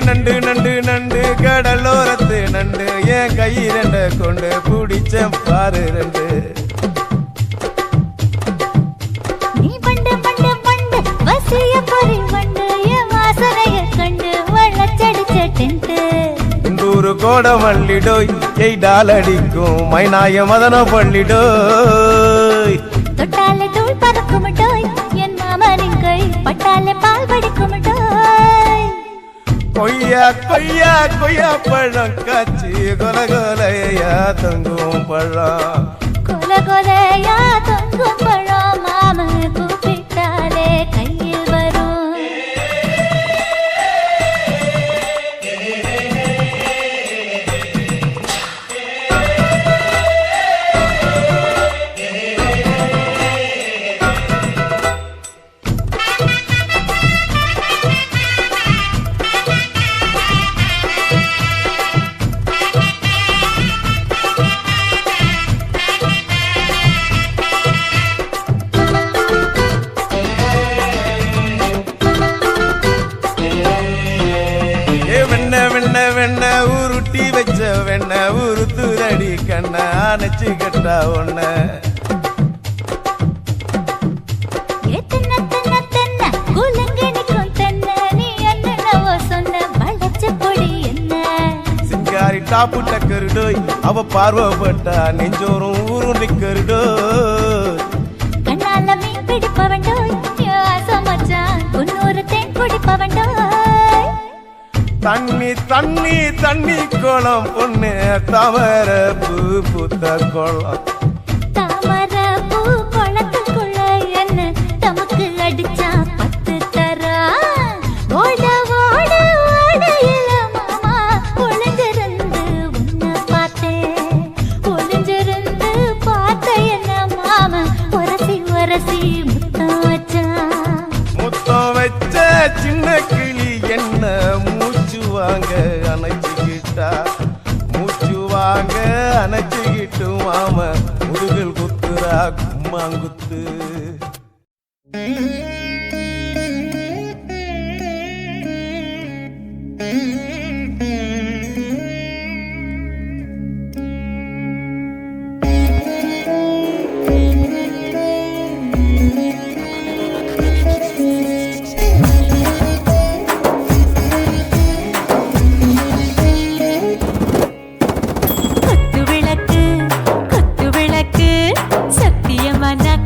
C: நண்டு நண்டு நண்டு கடலோரத்து நண்டு என் கையிரண்ட கொண்டு பிடிச்ச பாரு ரெண்டு.
F: நீ பண்டு பண்டு பண்டு வசிய பொறி பண்டு என் வாசனைய கண்டு வளச்சடிச்ச டென்ட்.
C: இந்தூரு கோட மல்லிடோய் எய்டால் அடிக்கும் மைனாய மதன பள்ளிடோய்.
F: தொட்டாலே தூள் பறக்குமட்டோய் என் மாமனின் கை பட்டாலே பால் வடிக்குமட்டோய்.
C: கொய்யா கொய்யா கொய்யா பழம் காய்ச்சி கொல கொலையா தங்கும் பழம்.
F: கொல கொதையா தொங்கும் பழம் மாம கூப்பிட்டாலே கையில் வரும்.
C: வெண்ண உருட்டி வச்ச வெண்ண உருத்துரடி கண்ண அணைச்சு கட்டா ஒன்ன சிங்காரி டாப்பு டக்கருடோய் அவ பார்வப்பட்டா நெஞ்சோறும் ஊரும் நிக்கருடோய்.
F: கண்ணால மீன் பிடிப்பவண்டோய் ஆசமச்சான் குன்னூறு தேன் குடிப்பவண்டோய்.
C: தண்ணி தண்ணி தண்ணி கோலம் பொண்ணு தாமர பூ பூத்த கோலம்.
F: தாமர பூ குளத்துக்குள்ள என்ன தமக்கு அடிச்சா 10 தரா. ஓட ஓட ஓடையில மாமா ஒளிஞ்சிருந்து உன்னை பார்த்தேன். ஒளிஞ்சிருந்து பார்த்த என்ன மாமா உரசி உரசி முத்தம் வச்சான்.
C: முத்தம் வச்ச சின்ன கிளி என்ன மூச்சு வாங்க அணைச்சுக்கிட்டா. மூச்சு வாங்க அணைச்சுக்கிட்டு மாம முதுகில் குத்துரா கும்மாங்குத்து.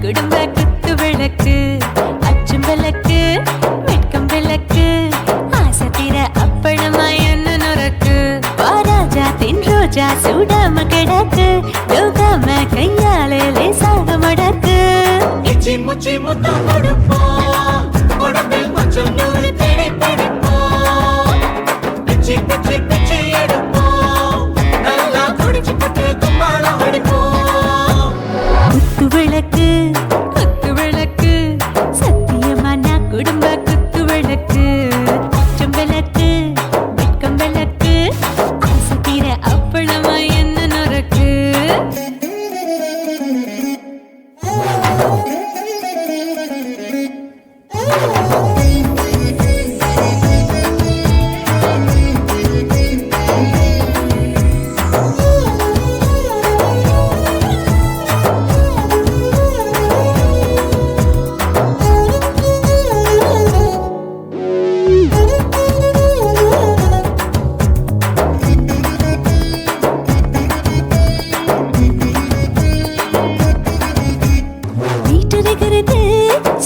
D: குடும்ப குத்து விளக்கு அச்சும் விளக்கு வெட்கம் விளக்கு ஆசை தீர அப்பளமா என்ன நுறக்கு. வாராஜா தின் ரோஜா சூடாம கிடக்கு யோகாம கையாலே லேசாக மடக்கு.
E: இச்சி முச்சி முத்தம் கொடுப்போம் உடம்பில் கொஞ்சம் நூறு தேடி பிடிப்போம். பிச்சி பிச்சி பிச்சி எடுப்போம் நல்லா குடிச்சு பட்டு கும்மாளம் அடிப்போம்.
D: குத்து விளக்கு குத்து விளக்கு சத்தியமான குடும்ப குத்து விளக்கு அச்சும் விளக்கு வெட்கம் விளக்கு ஆசை தீர அப்பளமா என்ன நுறக்கு. வீட்டிருக்கிறது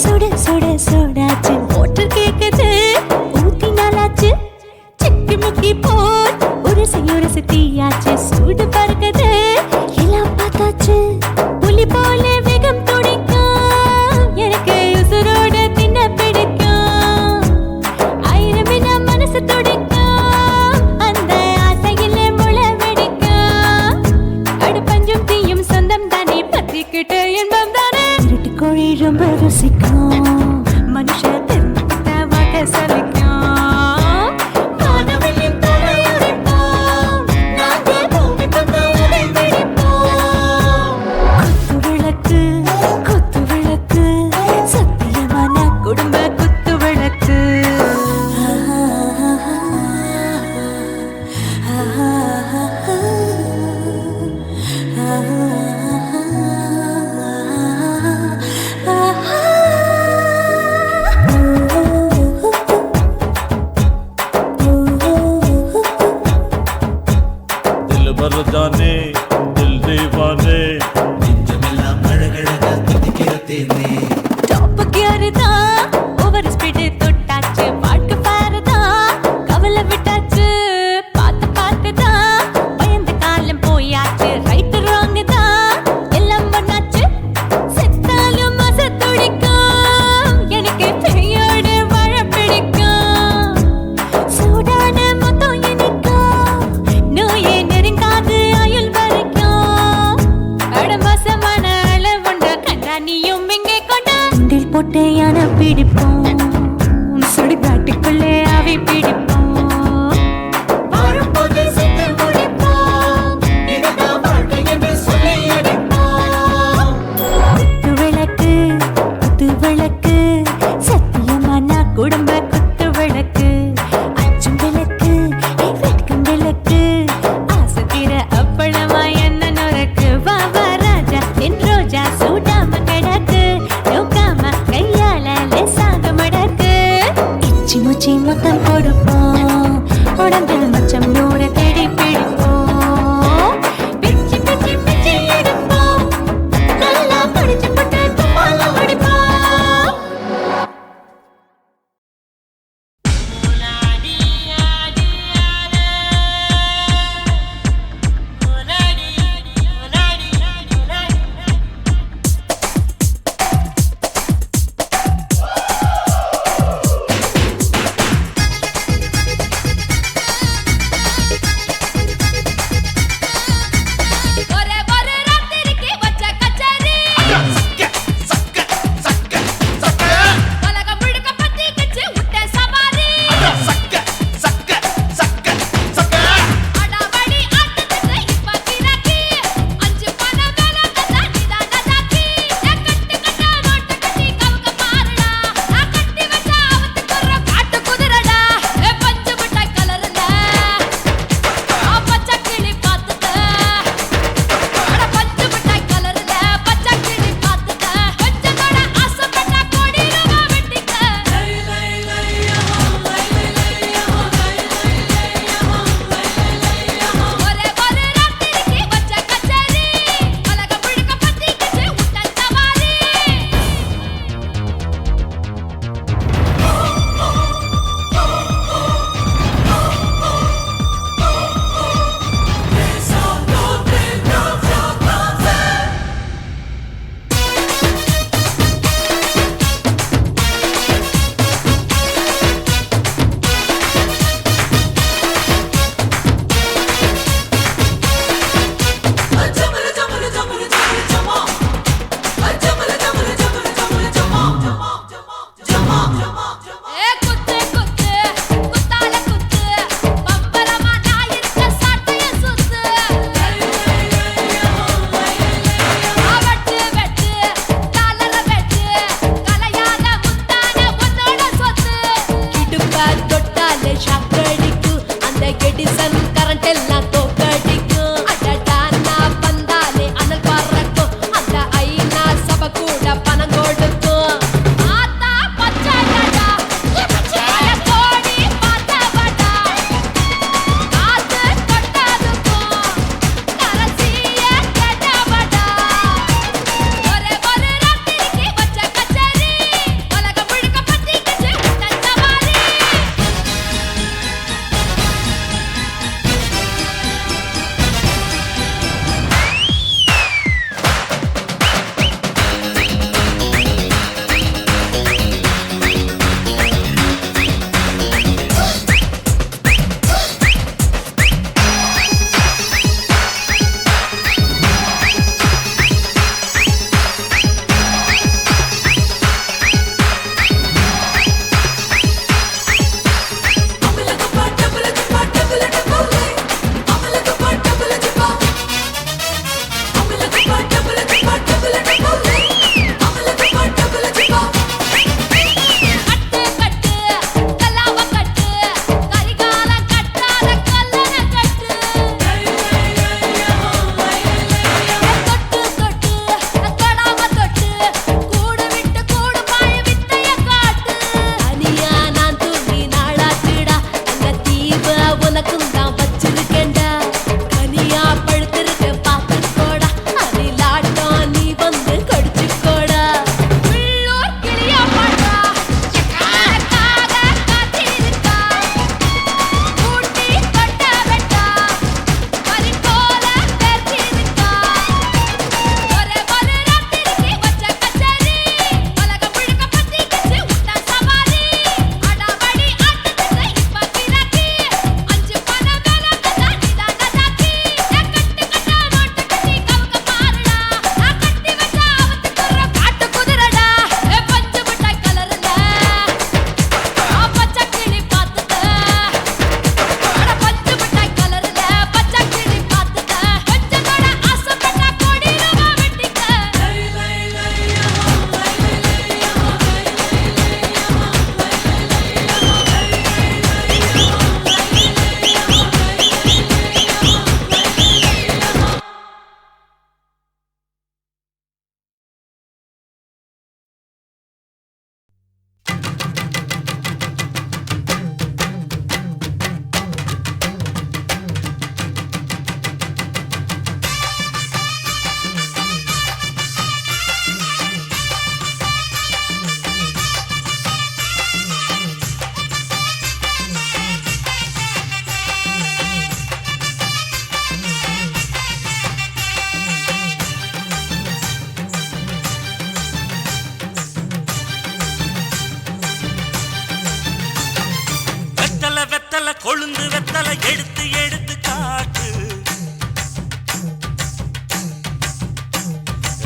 D: சுட சுட சோடாச்சு மோட்டர் கேக்குது ஊத்தி நாளாச்சு சிக்கி முக்கி போல் ஒரு தீயாச்சு சூடு பறக்குது எல்லாம் பார்த்தாச்சு. புலி போல வேகம் துடிக்கும் எனக்கு உசுரோட தின்ன பிடிக்கும். 1000 வினா மனசு துடிக்கும் அந்த ஆசையில முளை வெடிக்கும். அடுப்பஞ்சும் தீயும் சொந்தம் தானே பத்திக்கிட்டு இன்பம் தானே. கோழி ரொம்ப ருசிக்கும் மனுஷ தெரிஞ்சுக்கிட்ட வாக்க சலிக்கும். வானவெளியும் தலை உடைப்போம் நாங்க பூமி பந்த உடை வெடிப்போம். குத்து விளக்கு சத்தியமான குடும்ப குத்து விளக்கு.
H: भर जाने दिल दीवाने
E: நெஞ்சமெல்லாம் அழகழகா துதிக்கிறதேனே.
D: டாப் கியர் தான் ஓவர் ஸ்பீடு தொட்டாச்சு பாட்டு பாருதான் கவலை விட்டாச்சு. பார்த்து தான் பயந்து காலம் போயாச்சு ரைட் ராங் தான் எல்லாம் ஒன்னா
F: பிடிப்போம் சுடுகாட்டுக்குள்ளே அவை பிடிப்போம் வரும்போது சுட்டு முடிப்போம் இதுதான் வாழ்க்கை என்று சொல்லி அடிப்போம் குத்து விளக்கு சத்தியமான குடும்ப குத்து விளக்கு அச்சும் விளக்கு வெட்கம் விளக்கு ஆசை தீர அப்பளமா என்ன நொறுக்கு வாவா ராஜா என் ரோஜா சூடாம கிடக்கு நோக்காம கையால லேசாக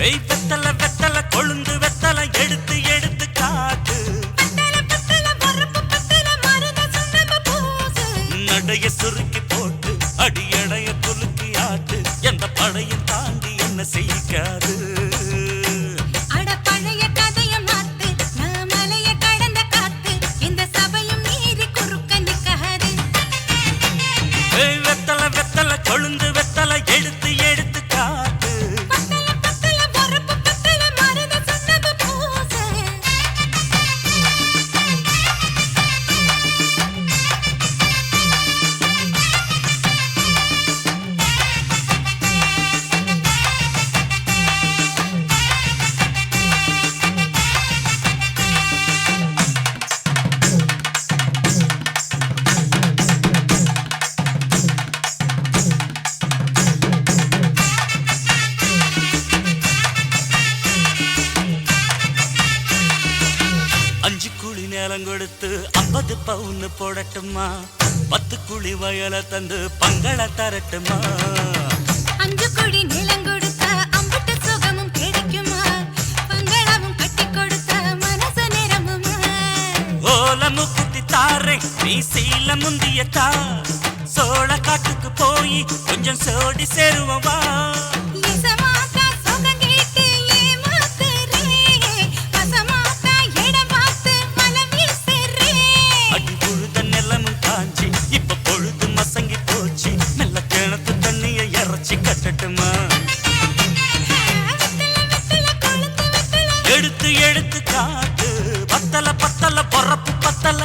A: ஏய் வெத்தல வெத்தல கொழுந்து வெத்தல எடுத்து எடுத்து காட்டு நடைய சுருக்கி போட்டு அடியடைய குலுக்கி ஆட்டு எந்த படையும் தாண்டி என்ன செய்யாது வெத்தல வெத்தல கொழுந்து வெத்தல எடுத்து எடுத்து காட்டு கொடுத்து 50 பவுன் போடட்டுமா 10 குழி வயல தந்து பங்கள தரட்டுமா
F: 5 குழி நிலம் கொடுத்தா அம்பட்டு சுகமும் கிடைக்குமா பங்களவும் கட்டி கொடுத்தா மனசு நிரம்புமா
A: ஓல முக்குத்தி தாரே நீ சீல முந்தியத்தா சோழ காட்டுக்கு போய் கொஞ்சம் சோடி சேருவா கட்டட்டுமா எடுத்து எடுத்து காட்டு பத்தல பத்தல பொறப்பு பத்தல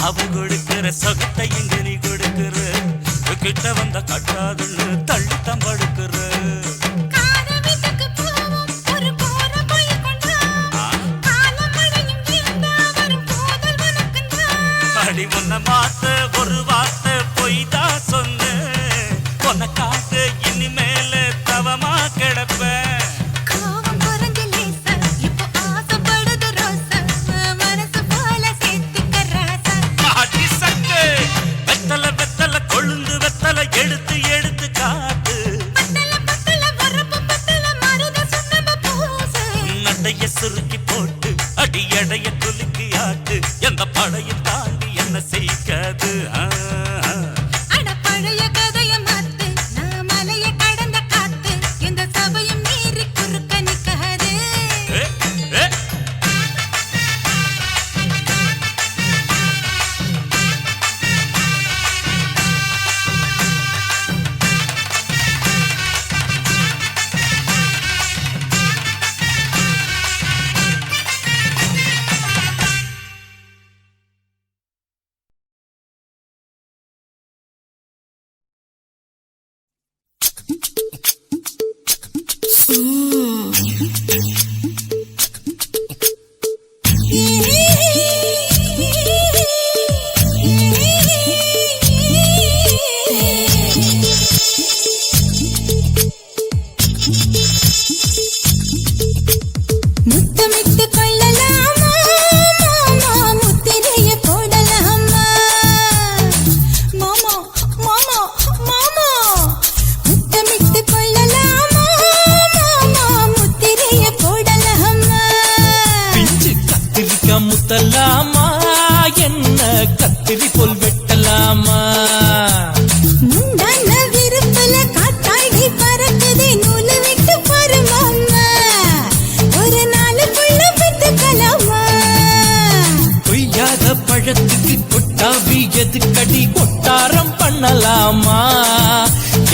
A: அவ கொடுக்கிற சொகத்தை எங்க நீ கொடுக்கிற கிட்ட வந்த கட்டாதுன்னு தள்ளி தம்படுக்கிற அடி உன்ன மாத்த ஒரு வார்த்தை பொய்தா சொன்ன உன்னை காத்து இனிமேல தவமா கிடப்ப எடுத்து எடுத்து காட்டு நடைய சுருக்கி போட்டு அடி எடைய குலுக்கி ஆட்டு எந்த படையும் தாண்டி என்ன செய்யாது
F: பழைய கதைய மாத்து நான் மலைய கடந்த காத்து எந்த சபையும் மீறி குறுக்க நிக்காது முத்தமிட்டு கொள்ளலாமா மாமா முத்திரைய போடலாமா மாமா மாமா மாமா முத்தமிட்டு கொள்ளலாமா மாமா முத்திரைய போடலாமா
I: பிஞ்சு கத்திரிக்கா முத்தலாமா என்ன கத்திரி போல் வெட்டலாமா
F: முந்தான விருப்பல காத்தாடி பறக்குதே நூலு விட்டு பாரு மாமா ஒரு நாளுக்குள்ள விட்டுக்கலாமா
I: கொய்யாத பழத்துக்கு கொட்டாவி எதுக்கடி கொட்டாரம் பண்ணலாமா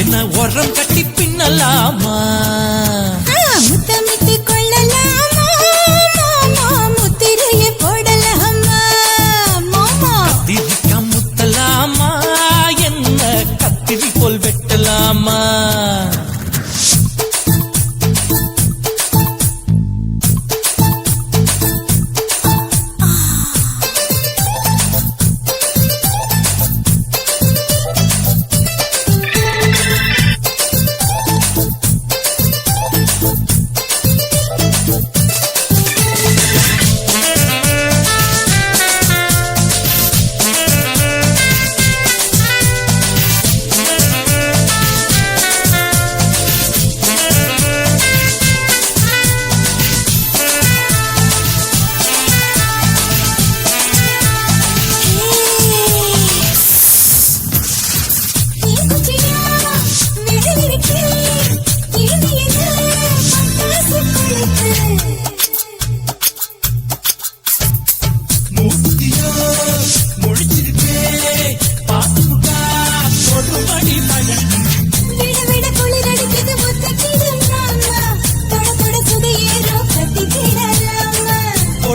I: என்ன உரம் கட்டி பின்னலாமா
F: முத்தமிட்டு கொள்ளலாமா மாமா முத்திரைய போடலாமா மாமா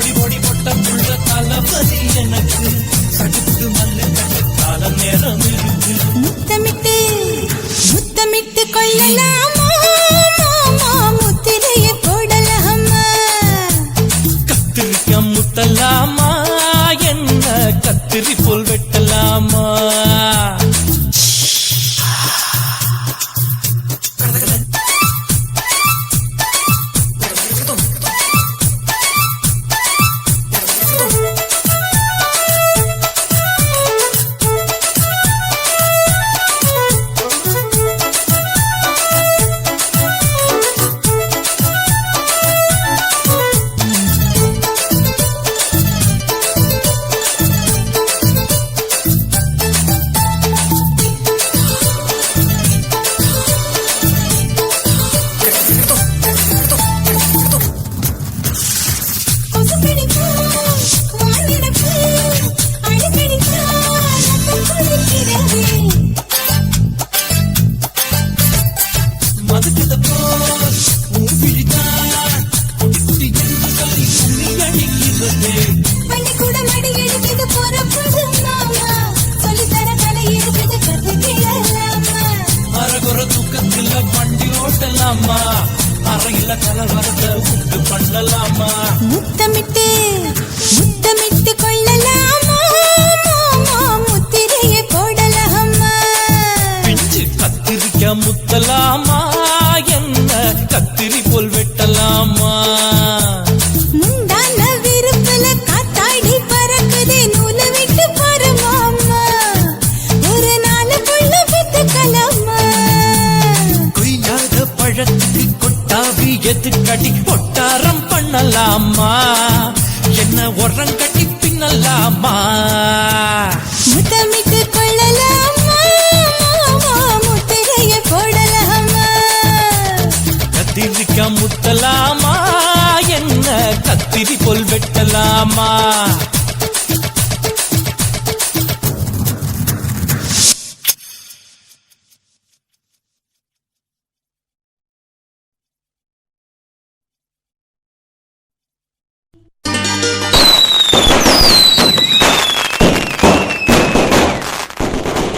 I: பொடி பொடி பொட்ட புள்ள தளபதி எனக்கு கடுத்து மல்லு கட்டுக்கால நேரம் இருக்கு
F: முத்தமிட்டு முத்தமிட்டு கொள்ளலாமா முத்திரைய போடலாமா
I: கத்திரிக்க முத்தலாமா என்ன கத்திரி போல் வெட்டலாமா
F: முத்தமிட்டு முத்தமிட்டு கொள்ளலாமா முத்திரைய போடலாமா
I: பிஞ்சு கத்திரிக்க முத்தலாமா என்ன கத்திரி போல் வெட்டலாமா
F: முந்தான விருப்பல காத்தாடி பறக்குதே நூல விட்டு பரமாமா ஒரு நாளுக்குள்ள வித்துக்கலாமா
I: கொய்யாத பழத்துக்கு கொட்டாவி எதுக்கடி ஒட்டாரம் பண்ணலாமா என்ன உரம் கட்டி பின்னலாமா
F: முத்தமிட்டு கொள்ளலாமா முத்திரைய போடலாமா
I: கத்திரிக்க முத்தலாமா என்ன கத்திரி போல் வெட்டலாமா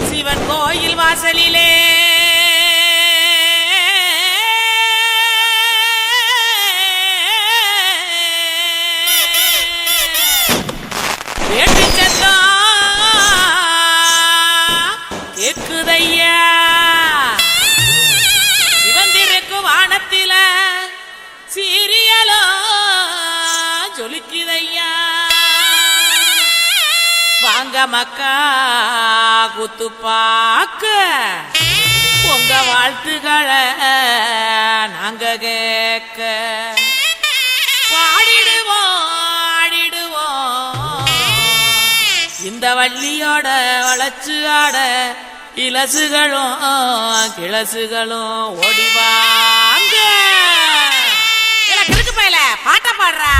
G: சிவன் கோயில் வாசலிலே வேட்டு சத்தம் கேக்குதையா சிவந்திருக்கு வானத்தில சீரியலோ ஜொலிக்குதையா வாங்க மக்கா குத்து பாக்க உங்க வாழ்த்துக்களை நாங்க கேட்க பாடிடுவோம் ஆடிடுவோம் இந்த வள்ளியோட வளச்சு ஆட இலசுகளும் கிளசுகளும் ஓடிவாங்க கிறுக்கு பையல பாட்ட பாடுறா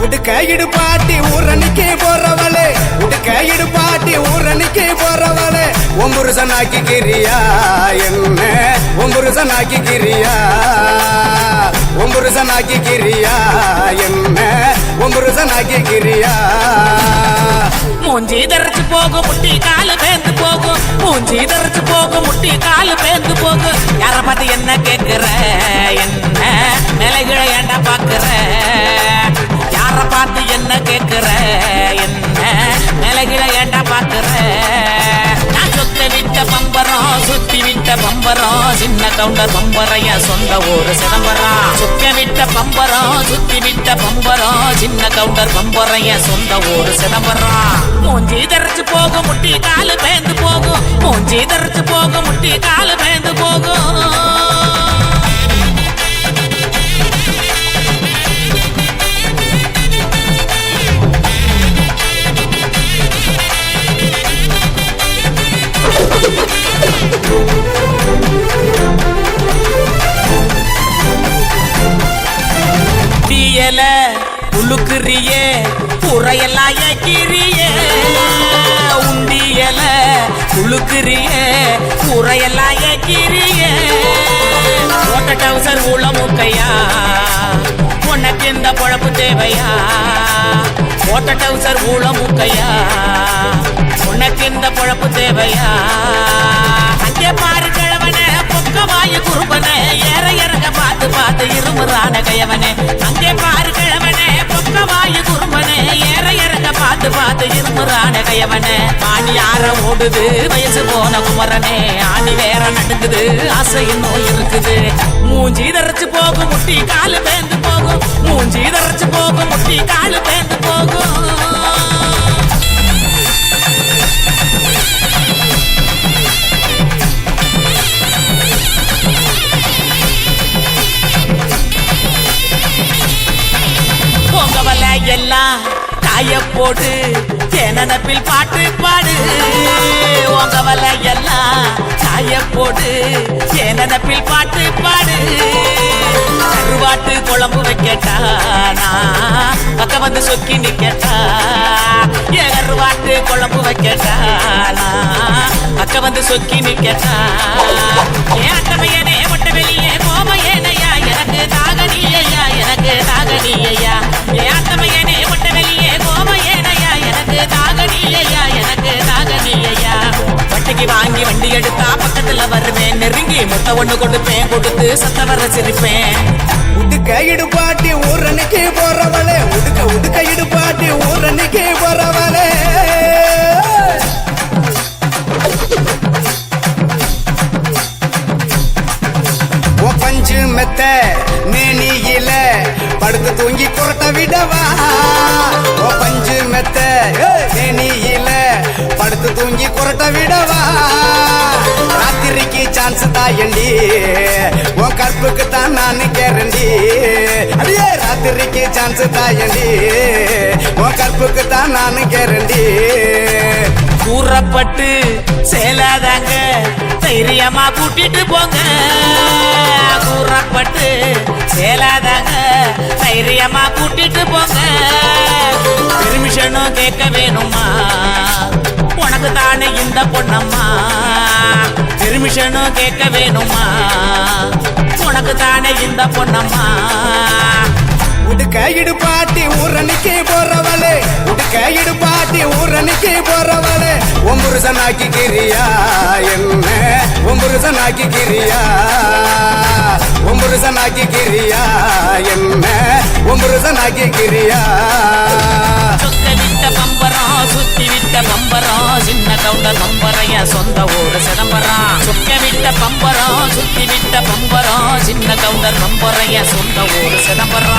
B: உடுக்கையிடு பாட்டி ஊரணிக்கு போறவளே உடுக்கையிடு பாட்டி ஊரணிக்கு போறவளே ஒம்புருசனாக்கி கிரியா என்ன ஒம்புருசனாக்கி கிரியா ஒம்புருசனாக்கி கிரியா என்ன ஒம்புருசனாக்கி கிரியா
G: மூஞ்சி தரைச்சு போகும் முட்டி காலு பேந்து போகும் மூஞ்சி தரைச்சு போகும் முட்டி காலு பேந்து போகும் யார பார்த்து என்ன கேக்குற என்ன நிலைகளை ஏண்டா பாக்குற யார பார்த்து என்ன கேக்குற என்ன நிலைகளை ஏண்டா பாக்குற நான் சொத்த விட்ட பம்பரம் சுத்தி விட்ட பம்பரம் சின்ன கவுண்டர் பம்பரைய சொந்த ஊரு சிதம்பரம் சுத்த விட்ட பம்பரம் சுத்தி விட்ட பம்பரம் சின்ன கவுண்டர் பம்பரைய சொந்த ஊரு சிதம்பரம் மூஞ்சி தரைச்சு போகும் முட்டி காலு பேந்து போகும் மூஞ்சி தரைச்சு போகும் முட்டி காலு பேந்து போகும் உண்டியல உழுக்குறியே புறையெல்லாம் ஏக்கிறியே உண்டியல உழுக்குறியே புறையெல்லாம் ஏக்கிறியே ஓட்ட டவுசர் உள்ள முக்கையா உனக்கு இந்த பொழப்பு தேவையா ஓட்ட டவுசர் ஊழ முக்கையா உனக்கு இந்த பொழப்பு தேவையா அங்கே பாரு கிழவனே பொக்கவாயு குறும்பனே ஏற இறங்க பார்த்து பார்த்து இருமுறான கையவனே அங்கே பாரு கிழவனே பொக்கவாயு குறும்பனே ஏற இறங்க பார்த்து பார்த்து இருமுறான கையவனே ஆணி ஆற ஓடுது வயசு போன குமரனே ஆணி வேற நடுங்குது ஆசை இன்னும் இருக்குது மூஞ்சி தரைச்சு போகும் முட்டி காலு பேந்து போகும் மூஞ்சி தரைச்சு போகும் முட்டி காலு பேந்து போகும் பொங்கவல எல்லாம் காய போடு தேனப்பில் பாட்டு பாடு உங்கவல எல்லாம் காய போடு தேனப்பில் பாட்டு பாடு கருவாட்டு குழம்பு வைக்கட்டா பக்கம் வந்து சொக்கி நிக்கட்டா என் கருவாட்டு குழம்பு வைக்கட்டா பக்கம் வந்து சொக்கி நிக்கட்டா என் அட்டமையனே மொட்ட வெளியே கோமையனையா எனக்கு தாகனியா எனக்கு தாகனியா என் அட்டமையனே மொட்ட வெளியே கோமையனையா எனக்கு தாகனியா எனக்கு தாகனியா வட்டிக்கு வாங்கி வண்டி எடுத்தா பக்கத்துல வருவேன் நெருங்கி முட்டை ஒண்ணு கொடுப்பேன் கொடுத்து சத்த வர சிரிப்பேன்
B: உடுக்க இடுபாட்டி ஊரணிக்கு போறவளே உடுக்க இடுபாட்டி ஊரணிக்கு போறவளே பஞ்சு மெத்த மேனியில படுத்து தூங்கி குரட்ட விடவா பஞ்சு மெத்த மேனியில படுத்து தூங்கி குரட்ட விடவா ராத்திரிக்கு சான்ஸ் தாயண்டி உன் கற்புக்கு தான் நான் கேரண்டி அடியே ராத்திரிக்கு சான்ஸ் தாயண்டி உன் கற்புக்கு தான் நான் கேரண்டி
G: கூறப்பட்டு சேலாதாங்க தைரியமா கூட்டிட்டு போங்க கூறப்பட்டு சேலாதாங்க தைரியமா கூட்டிட்டு போங்க பெர்மிஷனும் கேட்க வேணுமா உனக்கு தானே இந்த பொண்ணம்மா பெர்மிஷனும் கேட்க வேணுமா உனக்கு தானே இந்த பொண்ணம்மா
B: உடுக்க இடுபாட்டி ஊரணிக்கு போறவளே உடுக்க இடுபாட்டி ஊரணிக்கு போறவளே ஒம்புருசனாக்கி கிரியா என்ன ஒம்புருசனாக்கி கிரியா ஒம்புருசனாக்கி கிரியா என்ன ஒம்புருசனாக்கி கிரியா
G: சொக்க விட்ட பம்பரம் சுத்தி விட்ட பம்பரம் சின்ன கவுண்டர் பம்பரைய சொந்த ஊரு சிதம்பரம் சொக்க விட்ட பம்பரம் சுத்தி விட்ட பம்பரம் சின்ன கவுண்டர் பம்பரைய சொந்த ஊரு சிதம்பரம்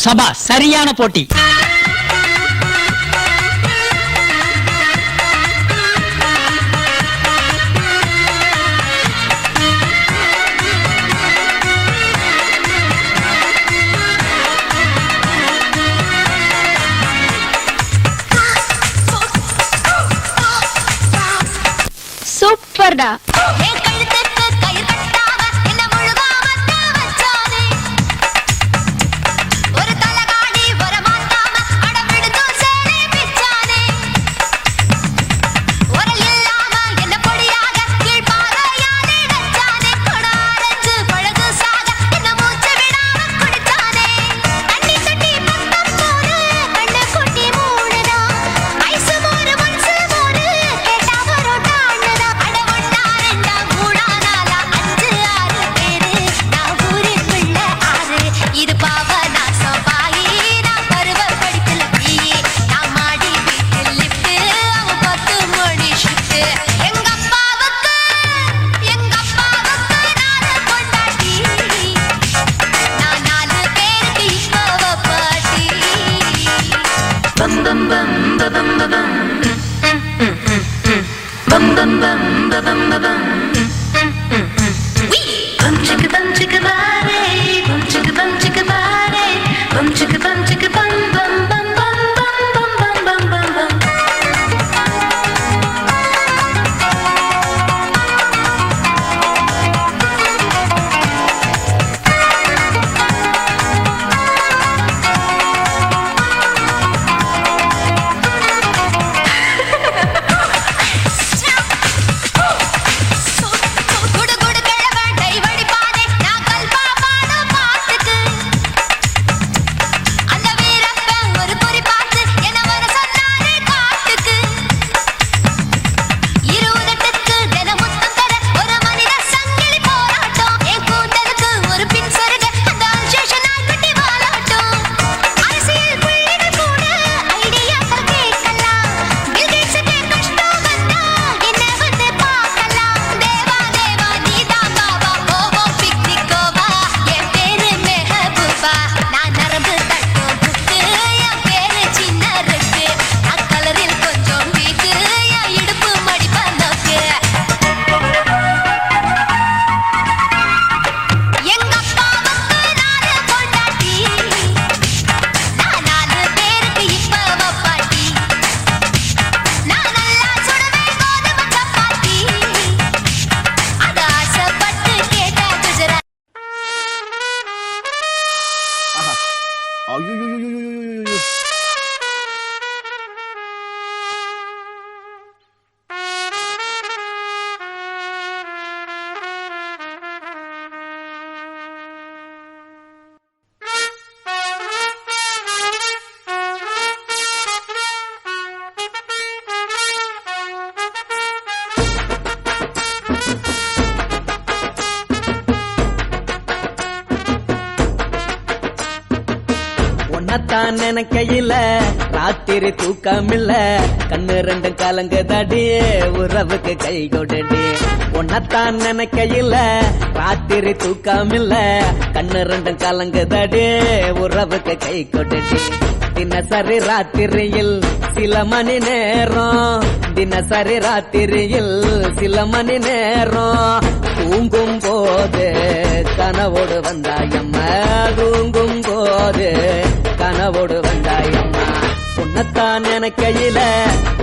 J: சபா சரியான போட்டி
F: சூப்பர்டா.
A: உன்னத்தான் நினைக்கையில ராத்திரி தூக்கமில்ல கண்ணு ரெண்டு கலங்குதடி உறவுக்கு கை கொடுடி. உன்னத்தான் நினைக்கையில ராத்திரி தூக்கமில்ல கண்ணு ரெண்டு கலங்குதடி உறவுக்கு கை கொடுடி. தினசரி ராத்திரியில் சில மணி நேரம் தினசரி ராத்திரியில் சில மணி நேரம் தூங்கும் போது கனவோடு வந்தாயம்மா தூங்கும் போது கனவோடு வந்தாயம்மா. உன்னத்தான் நினைக்கையில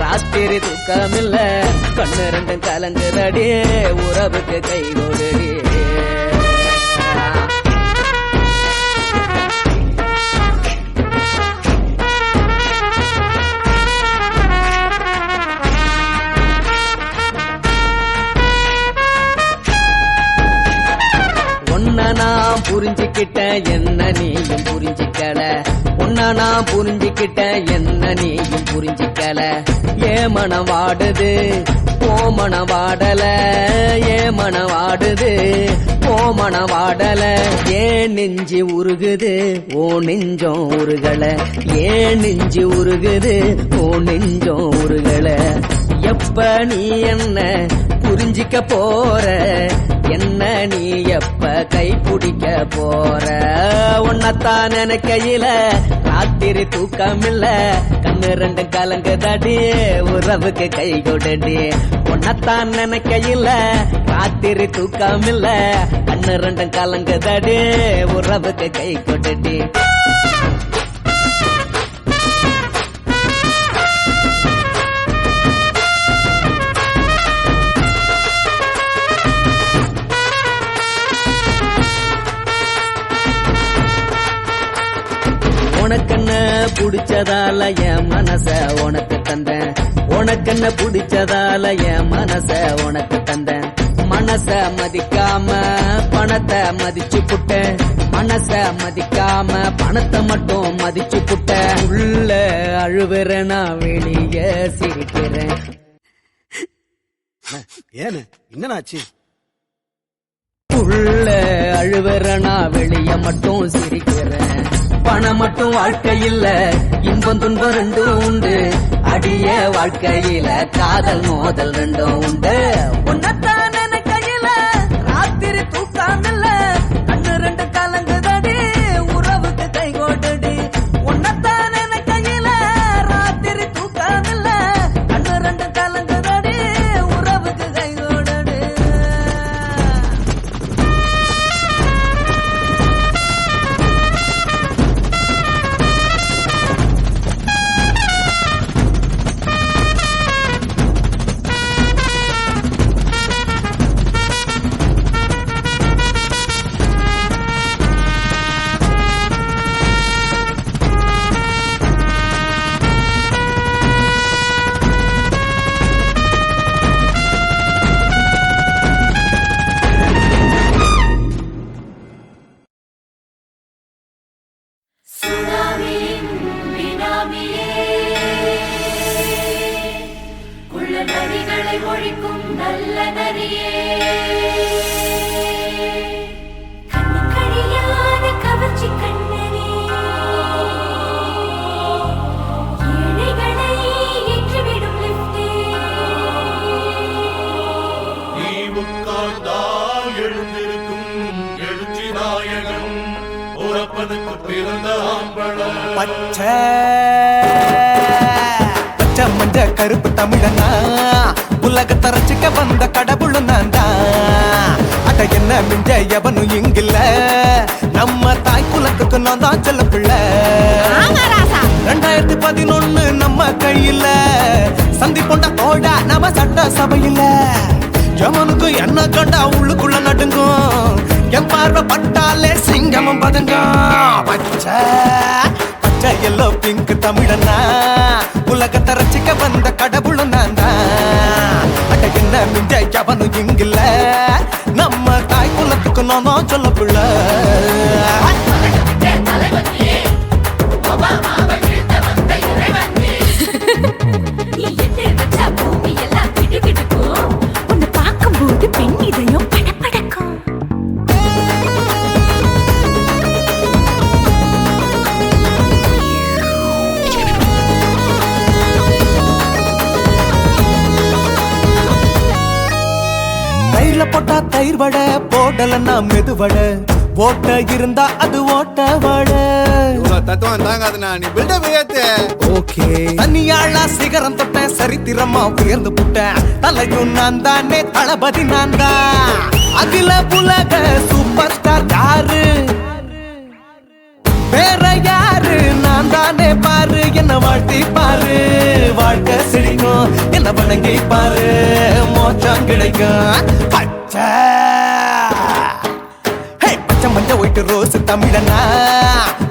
A: ராத்திரி தூக்கமில்ல கண்ணு ரெண்டும் கலங்குதடி உறவுக்கு கை கொடுடி. நான் புரிஞ்சுக்கிட்டேன் என்ன நீயும் புரிஞ்சிக்கல. உன்ன நான் புரிஞ்சுக்கிட்டேன் என்ன நீயும் புரிஞ்சிக்கல. ஏ மனம் வாடுது ஓ மனம் வாடல ஏ மனம் வாடுது ஓ மனம் வாடல. ஏன் நெஞ்சு உருகுது ஓ நெஞ்சம் உருகல ஏன் நெஞ்சு உருகுது ஓ நெஞ்சம் உருகல. எப்ப நீ என்ன புரிஞ்சிக்க போற என்ன நீ எப்ப கை பிடிக்க போற. உன்னத்தான் நினைக்கையில ராத்திரி தூக்கமில்ல கண்ணு ரெண்டு கலங்குதடி உறவுக்கு கை கொடுடி. உன்னத்தான் நினைக்கையில ராத்திரி தூக்கமில்ல கண்ணு ரெண்டு கலங்குதடி உறவுக்கு கை கொடுடி.
J: பிடிச்சதால என் மனச உனக்கு தந்தேன் உனக்கென்ன பிடிச்சதால என் மனச உனக்கு தந்தேன் மனச மதிக்காம பணத்தை மதிச்சு புட்டேன் மனச மதிக்காம பணத்தை மட்டும் மதிச்சு புட்டேன் உள்ள அழுவுறேன் நான் வெளிய சிரிக்கிறேன்
B: ஏன்னு என்னன்னாச்சு
J: உள்ள அழுவுறேன் நான் வெளிய மட்டும் சிரிக்கிறேன் பணம் மட்டும் வாழ்க்கையில் இன்பம் துன்பம் ரெண்டும் உண்டு அடிய வாழ்க்கையில காதல் மோதல் ரெண்டும் உண்டு உன்னத்தான கையில ராத்திரி தூக்காமல்ல கண்ணு ரெண்டு கலங்குதடி உறவுக்கு கை கோட்டடி உன்னத்தான கையில ராத்திரி தூக்காமல்ல கண்ணு ரெண்டு கலங்குதடி உறவுக்கு கை கோட்டடி
F: ஒழிக்கும் நல்ல நரியே கவர்ச்சி கண்ணனே ஏழைகளை ஏற்றிவிடும் லிப்டே
H: நீ உட்கார்ந்தால் எழுந்திருக்கும் எழுச்சி நாயகன் உறப்பனுக்கு பிறந்த ஆம்பள
E: பச்சை மஞ்ச கருப்பு தமிழனா உலகத்தை ரசிக்க வந்த கடவுள் நான் தான் அட என்ன மிஞ்ச எவனும் இங்கில்ல நம்ம தாய் குலத்துக்கு நான் தான் சொல்ல பிள்ளை 2011 நம்ம கையில சந்தி கொண்ட தோடா நம்ம சட்ட சபையில எவனுக்கு என்ன கண்டா உள்ளுக்குள்ள நடுங்கும் என் பார்வை பட்டாலே சிங்கமும் பதுங்கும் பச்சை பச்சை எல்லோ பிங்க் தமிழனா உலகத்தை ரசிக்க வந்த கடவுள் நான் தான் அட என்ன மிஞ்ச எவனும் இங்கில்ல நம்ம தாய் குலத்துக்கு நான் தான் சொல்ல பிள்ளை
F: உன்னை பார்க்கும்போது பெண் இதயம் படபடக்கும்
E: தயிர்ல போட்டா தயிர் வடை போடலன்னா மெது வடை ஓட்ட இருந்தா அது ஓட்ட வடை
C: தத்துவம் தாங்காதுண்ணா நீ பில்டப் ஏத்து
E: ஓகே தனியாளா சிகரம் தொட்டேன் சரித்திரமா உயர்ந்து புட்டேன் தலையும் நான் தானே தளபதி நான் தான் அகில உலக சூப்பர் ஸ்டார் யாரு வேற யாரு நான் தானே பாரு என்ன வாழ்த்தி பாரு வாழ்க்கை சிரிக்கும் என்ன வணங்கி பாரு மோச்சம் கிடைக்கும் பச்சை பச்சை மஞ்ச ஒயிட்டு ரோஸ் தமிழனா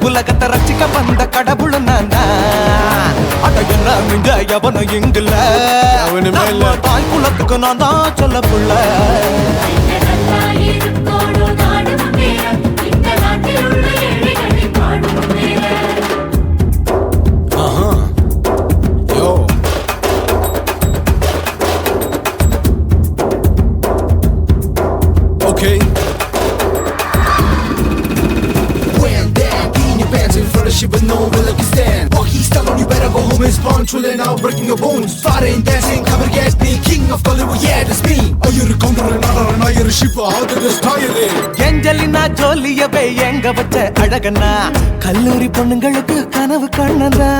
E: உலகத்தை ரசிக்க வந்த கடவுள் நான் தான் அட என்ன மிஞ்ச எவனும் இங்கில்ல நம்ம தாய் குலத்துக்கு நான் தான் சொல்ல புள்ள
C: Okay. When that in your pants in front of shit, but no one will let you stand. Oh, he's telling you better go home and spawn, chilling out, breaking your bones. Fighting, dancing, cover gas, being king of Hollywood, yeah, that's me. Oh, you're a counter, another, you're a shipper, how to just tire it.
E: Angelina ஜோலியவே எங்க வச்ச அழகனா கல்லூரி பொண்ணுங்களுக்கு கனவு கண்ணனா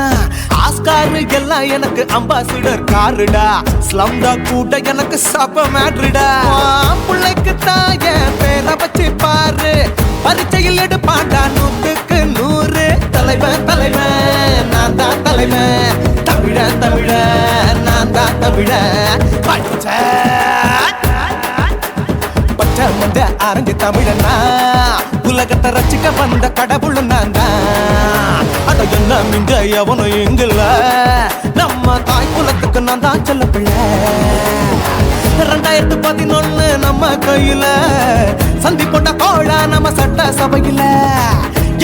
E: Oscar எல்லாம் எனக்கு ambassador காருடா ஸ்லம்டா கூட எனக்கு சப்ப மேட்ருடா பிள்ளைக்கு தாய பேரை வச்சு பாரு பரீட்சையில் எடுப்பாண்டா 100க்கு 100 தலைவன் தலைவன் நான் தான் தலைவன் தமிழன் தமிழன் நான் தான் தமிழன் பச்சை பச்சை மந்த ஆரஞ்சு தமிழனா உலகத்தை ரசிக்க வந்த கடவுள் நான் தான் அட என்ன மிஞ்ச எவனும் எங்கல்ல நம்ம தாய் குலத்துக்கு நான் தான் செல்ல பிள்ளை 2011 நம்ம கையில சந்தி போட்ட கோழ நம்ம சட்ட சபையில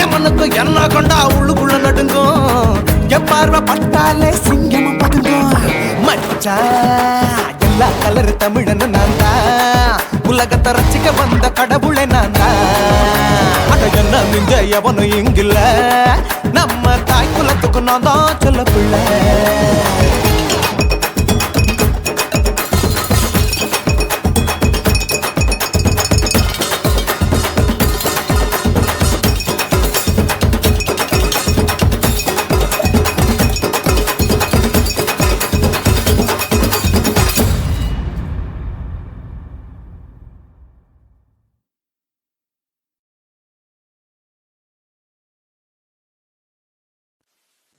E: எமனுக்கு என்ன கொண்டா உள்ளுக்குள்ள நடுங்கும் எப்பார்வ பட்டாலே சிங்கமும் பதுங்கும் மச்சா எல்லா கலர் தமிழன்னு நான் தான் உலகத்தை ரசிக்க வந்த கடவுளை நான் தான் அட என்ன மிஞ்ச எவனும் இங்கில்ல நம்ம தாய் குலத்துக்கு நான் தான் சொல்ல பிள்ளை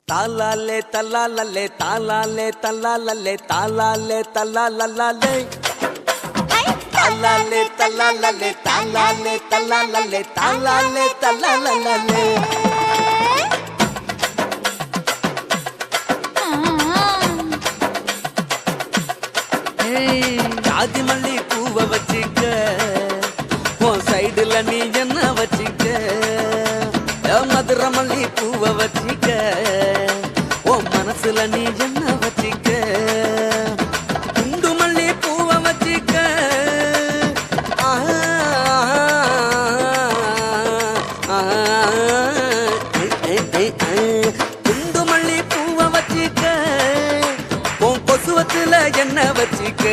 B: தாலாலே தல்லாலே தாலாலே தல்லாலே தாலாலே தல்லாலே தாலாலே தல்லாலே தாலாலே தல்லாலே தாலாலே தல்லாலே ஜாதி மல்லி பூவை வச்சிக்க உன் சைடுல நீ என்ன வச்சிக்க மதுரை மல்லி பூவை வச்சிக்க உன் மனசுல நீ என்ன வச்சிக்க குண்டு மல்லி பூவை வச்சிக்க குண்டு மல்லி பூவை வச்சிக்க உன் கொசுவத்துல என்ன வச்சிக்க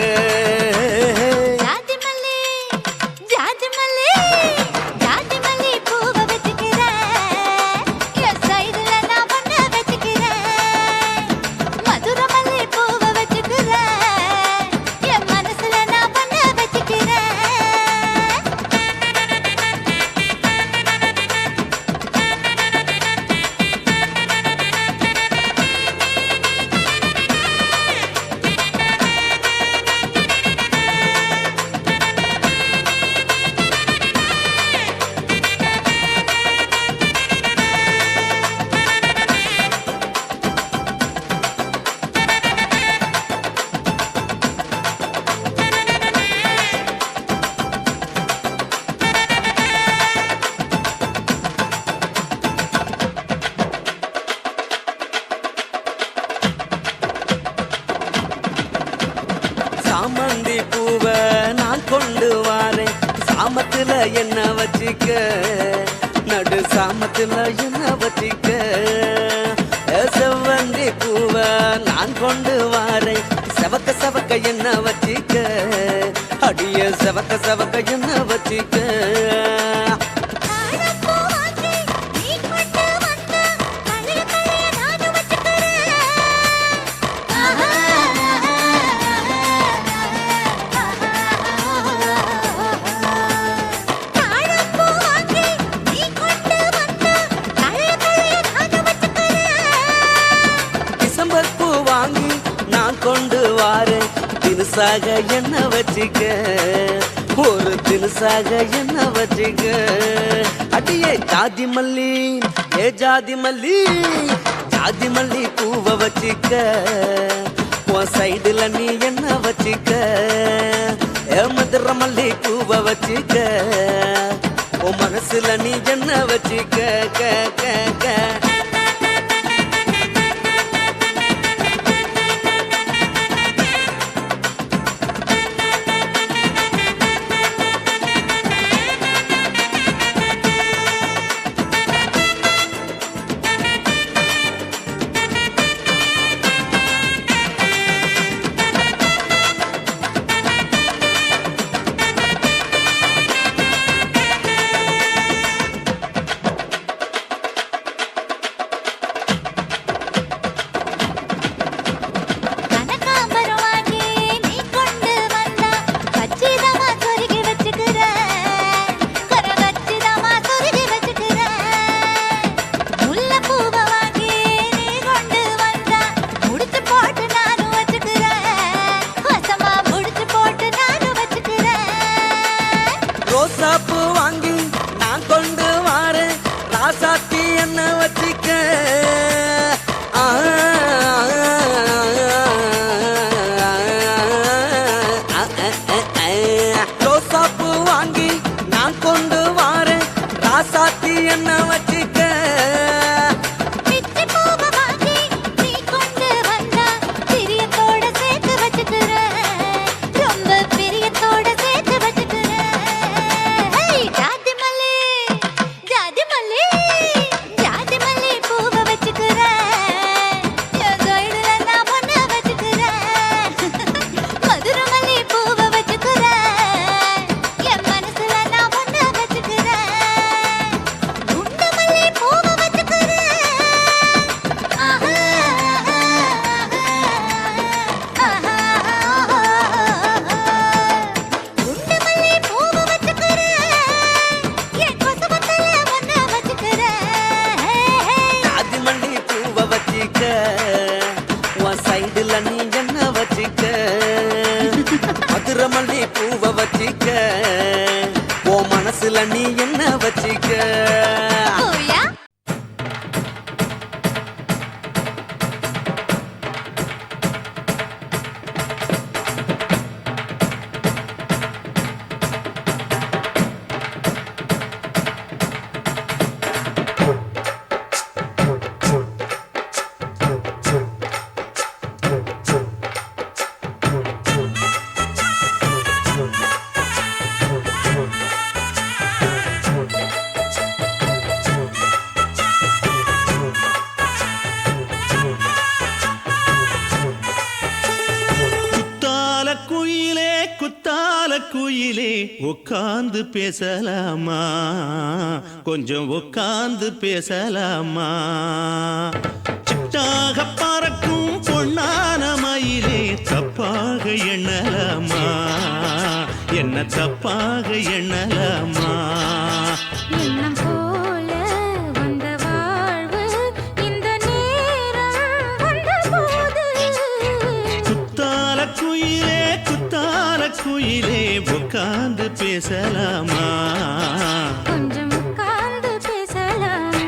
B: சாமந்தி பூவை நான் கொண்டு வாரேன் சாமத்துல என்ன வச்சிக்க நடு சாமத்துல என்ன வச்சிக்க செவ்வந்தி பூவை நான் கொண்டு வாரேன் செவக்க செவக்க என்ன வச்சிக்க அடிய செவக்க செவக்க என்ன வச்சிக்க கொண்டு வாரேன் தினுசாக என்ன வச்சிக்க ஒரு தினுசாக என்ன வச்சிக்க அடியே ஜாதி மல்லி ஏ ஜாதி மல்லி ஜாதி மல்லி பூவை வச்சிக்க உன் சைடுல நீ என்ன வச்சிக்க ஏ மதுரை மல்லி பூவை வச்சிக்க உன் மனசுல நீ என்ன வச்சிக்க க க க மதுரை மல்லி பூவை வச்சிக்க ஓ மனசுல நீ என்ன வச்சிக்க
F: ஓயா
A: குயிலே உட்கார்ந்து பேசலாமா கொஞ்சம் உட்கார்ந்து பேசலாமா சிட்டாக பறக்கும் பொன்னான மயிலே தப்பாக எண்ணலாமா என்ன தப்பாக எண்ணலாமா
F: எண்ணம் போல வந்த வாழ்வு இந்த நேரம் வந்தபோது
A: குத்தால குயிலே உட்கார்ந்து பேசலாமா
F: கொஞ்சம் உட்கார்ந்து பேசலாமா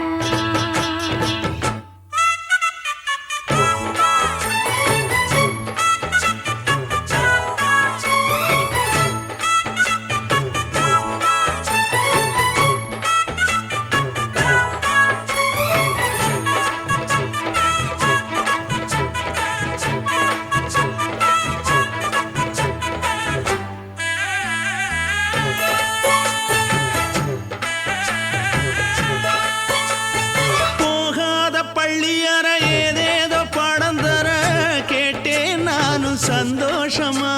A: சந்தோஷமா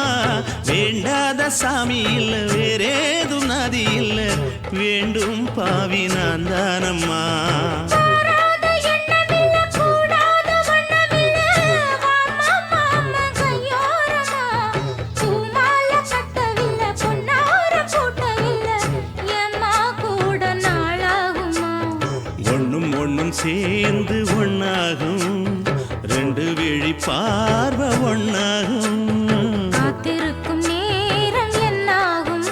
A: வேண்டாத சாமி இல்ல வேறேதும் நதி இல்ல வேண்டும் பாவி நான் தானம்மா ஒண்ணும் ஒண்ணும் சேர்ந்து ஒன்னாகும் ரெண்டு விழி பார்வை ஒன்னாகும்
F: காத்திருக்கும் நேரம் என்னாகும்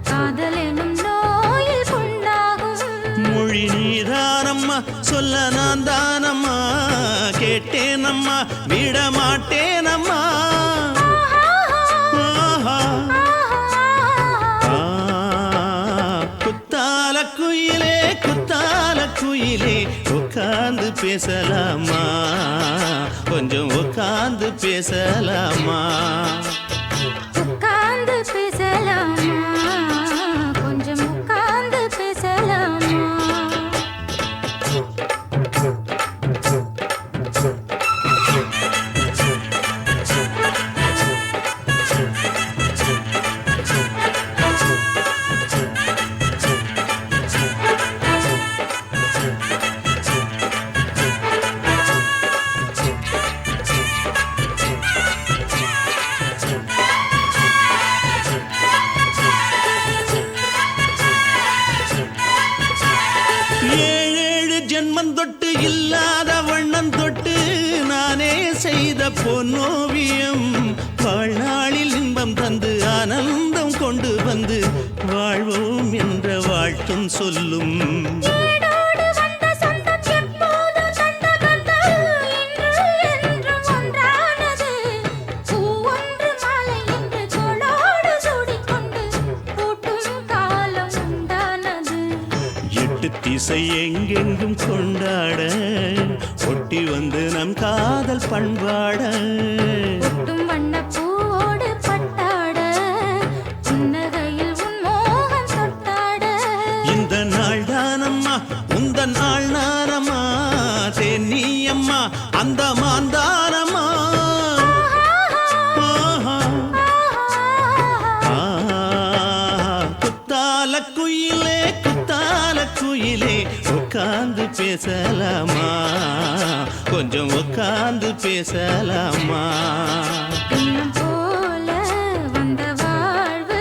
F: காதல் எனும் நோயில் புண்ணாகும்
A: மொழி நீதானம்மா சொல்ல நான் தானம்மா கேட்டேனம்மா விட மாட்டேனம்மா குத்தால குயிலே உட்கார்ந்து பேசலாமா கொஞ்சம் உட்கார்ந்து பேசலாமா
F: உட்கார்ந்து பேசலாமா கொஞ்சம் உட்கார்ந்து பேசலாமா
A: ஜென்மம் தொட்டு இல்லாத வண்ணம் தொட்டு நானே செய்த பொன்னோவியம் வாழ்நாளில் இன்பம் தந்து ஆனந்தம் கொண்டு வந்து வாழ்வோம் என்ற வாழ்த்தும் சொல்லும் திசை எங்கெங்கும் கொண்டாட ஒட்டி வந்து நம் காதல் பண்பாட
F: வண்ண பூவோடு பட்டாட புன்னகையில் உன் மோகம் தொட்டாட
A: இந்த நாள் தானம்மா உந்த நாள் நானம்மா தென்னியம்மா அந்த மாந்தானம்மா குயிலே உட்கார்ந்து பேசலாமா கொஞ்சம் உட்கார்ந்து பேசலாமா
F: எண்ணம் போல வந்த வாழ்வு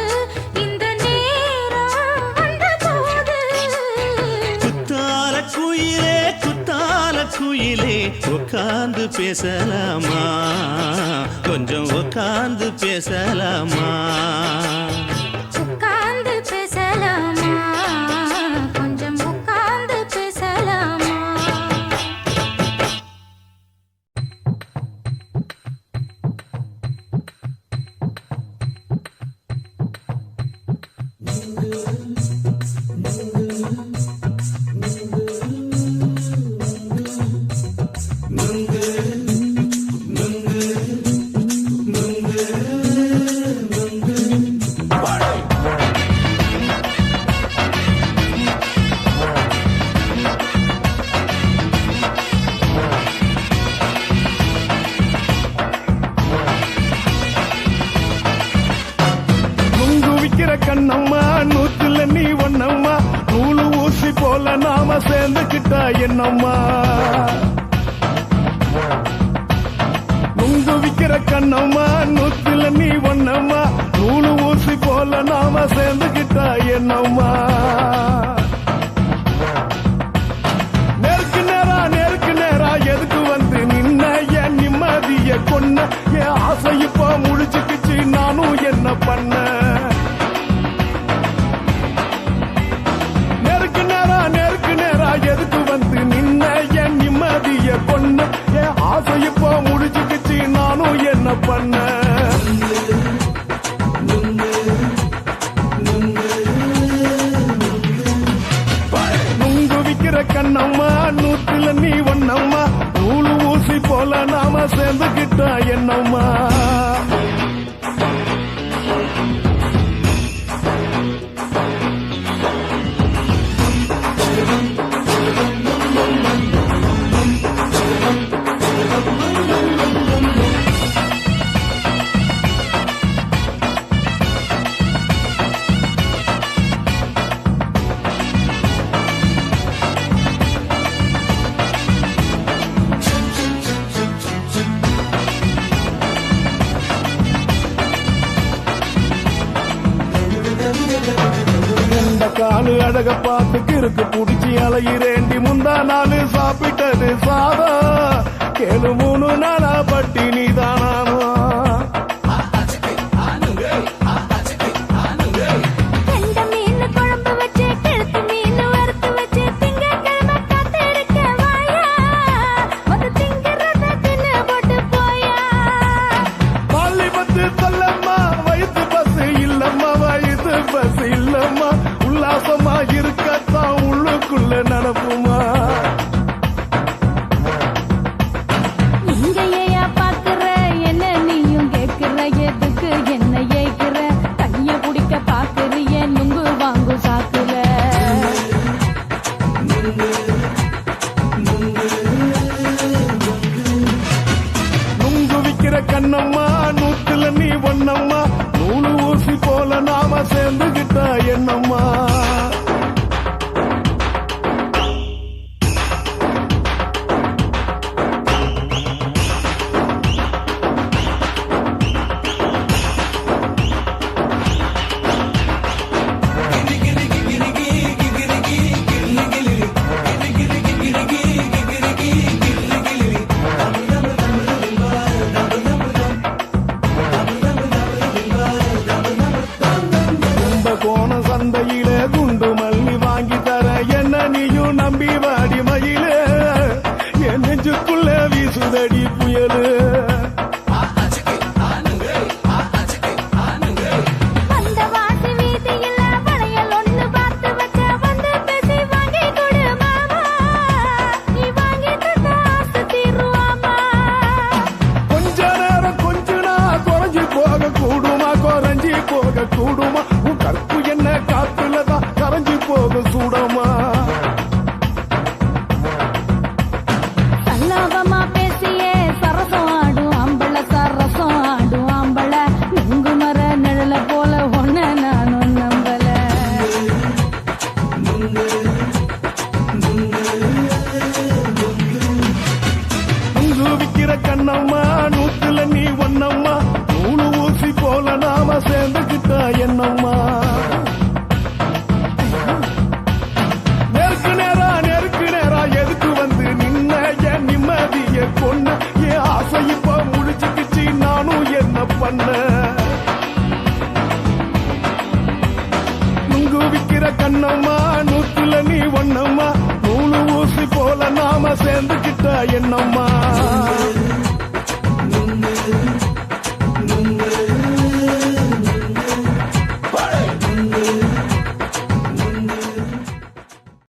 F: இந்த நேரம் வந்தபோது
A: குத்தால குயிலே உட்கார்ந்து பேசலாமா கொஞ்சம் உட்கார்ந்து பேசலாமா
F: உட்கார்ந்து பேசலாமா கொஞ்சம் உட்கார்ந்து பேசலாமா
C: கண்ணம்மா நூத்துல நீ ஒன்னம்மா நூலு ஊசி போல நாம சேர்ந்துக்கிட்டா என்னம்மா நுங்கு விக்கிற கண்ணம்மா நூத்துல நீ ஒன்னம்மா நூலு ஊசி போல நாம சேர்ந்துக்கிட்டா என்னம்மா நேருக்கு நேரா எதுக்கு வந்து நின்ன என் நிம்மதிய கொன்ன என் ஆசை இப்போ முடிச்சுக்கிச்சு நானும் என்ன பண்ண எதுக்கு வந்து நின்ன என் நிம்மதிய கொன்ன என் ஆசை இப்போ முடிச்சுக்கிச்சு நானும் என்ன பண்ண நுங்கு விக்கிற கண்ணம்மா நூத்துல நீ ஒன்னம்மா நூலு ஊசி போல நாம சேர்ந்துக்கிட்டா என்னம்மா காலு அழக பார்த்து கிறுக்கு புடிச்சி அலையிறேண்டி முந்தா நாலு சாப்பிட்டது சாதம் கேளு 3 நாளா பட்டினி தானானோ உல்லாசமா இருக்கத்தான் உள்ளுக்குள்ள நடப்புமா
F: இங்கேயா பாக்குற என்ன நீயும் கேக்குற எதுக்கு என்ன ஏக்குற கைய குடிக்க பாக்குறிய நுங்கு வாங்கு சாக்குற
C: நுங்கு விக்கிற கண்ணம்மா நூத்துல நீ ஒன்னம்மா நூலு ஊசி போல நாம சேர்ந்துகிட்டா என்னம்மா சந்தையிலே குண்டு மல்லி வாங்கி தர என்ன நீயும் நம்பி வாடி மயிலே என் நெஞ்சுக்குள்ள வீசுதடி புயலு கொஞ்ச நேரம் கொஞ்சனா குறைஞ்சி போக கூடுமா குறைஞ்சி போக கூடுமா உன் கற்பு என்ன காத்துலதான் கரைஞ்சி போக சூடமா
F: சல்லாபமா பேசியே சரசம் ஆடும் அம்பள சரசம் ஆடும் அம்பள நுங்கு மர நிழல போல ஒன்ன நானும் நம்பல
C: நுங்கு விக்கிற கண்ணம்மா நூத்துல நீ ஒன்னம்மா நூலு ஊசி போல நாம சேர்ந்துக்கிட்டா என்னம்மா நேருக்கு நேரா எதுக்கு வந்து நின்ன என் நிம்மதிய கொன்ன என் ஆசை இப்ப முடிச்சுக்கிச்சு நானும் பண்ண நுங்கு விக்கிற கண்ணம்மா நூத்துல நீ ஒண்ணம்மா நூலு ஊசி போல நாம சேர்ந்துக்கிட்ட என்னம்மா